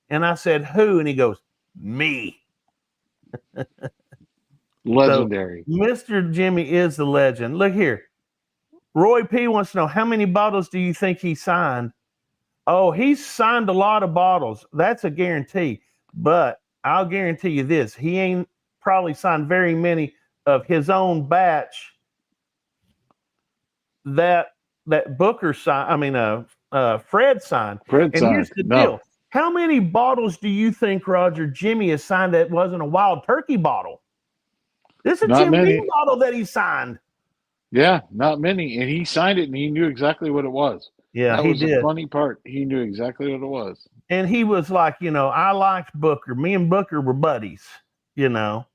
Speaker 2: And I said, who? And he goes, me.
Speaker 3: Legendary.
Speaker 2: So, Mr. Jimmy is the legend. Look here. Roy P. wants to know, how many bottles do you think he signed? Oh, he's signed a lot of bottles. That's a guarantee. But I'll guarantee you this. He ain't probably signed very many of his own batch that Booker signed. I mean, Fred signed.
Speaker 3: Fred signed.
Speaker 2: Here's the deal. How many bottles do you think, Roger, Jimmy has signed that wasn't a Wild Turkey bottle? This is a Jimmy bottle that he signed.
Speaker 3: Yeah, not many. And he signed it, and he knew exactly what it was.
Speaker 2: Yeah,
Speaker 3: that
Speaker 2: he
Speaker 3: was
Speaker 2: did.
Speaker 3: The funny part. He knew exactly what it was.
Speaker 2: And he was like, you know, I liked Booker. Me and Booker were buddies, you know.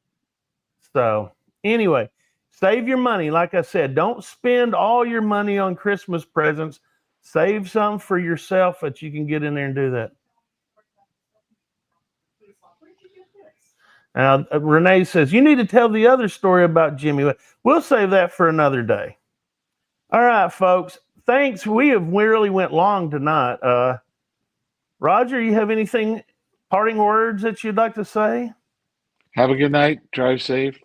Speaker 2: So anyway, save your money. Like I said, don't spend all your money on Christmas presents. Save some for yourself that you can get in there and do that. Now, Renee says, you need to tell the other story about Jimmy. We'll save that for another day. All right, folks. Thanks. We really went long tonight. Roger, you have anything, parting words that you'd like to say?
Speaker 3: Have a good night. Drive safe.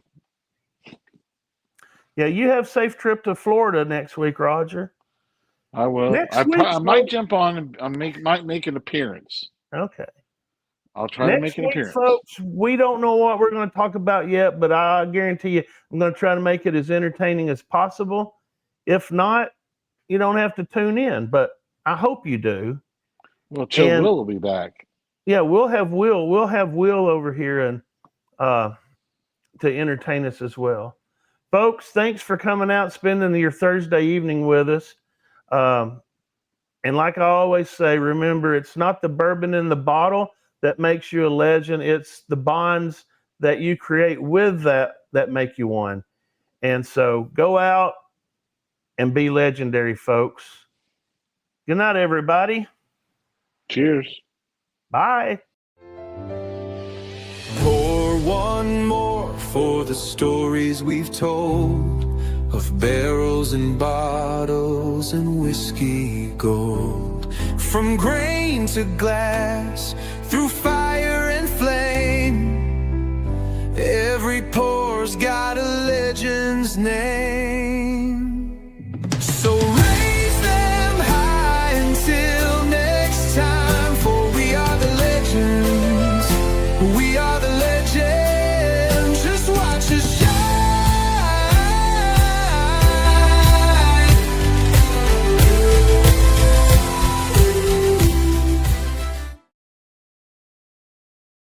Speaker 2: Yeah, you have safe trip to Florida next week, Roger.
Speaker 3: I will. I might jump on and might make an appearance.
Speaker 2: Okay.
Speaker 3: I'll try to make an appearance.
Speaker 2: Folks, we don't know what we're going to talk about yet, but I guarantee you I'm going to try to make it as entertaining as possible. If not, you don't have to tune in, but I hope you do.
Speaker 3: Well, Chill Will be back.
Speaker 2: Yeah, we'll have Will. We'll have Will over here and to entertain us as well. Folks, thanks for coming out, spending your Thursday evening with us. And like I always say, remember, it's not the bourbon in the bottle that makes you a legend. It's the bonds that you create with that make you one. And so go out and be legendary, folks. Good night, everybody.
Speaker 3: Cheers.
Speaker 2: Bye.
Speaker 1: Pour one more for the stories we've told of barrels and bottles and whiskey gold.
Speaker 6: From grain to glass, through fire and flame, every pour's got a legend's name.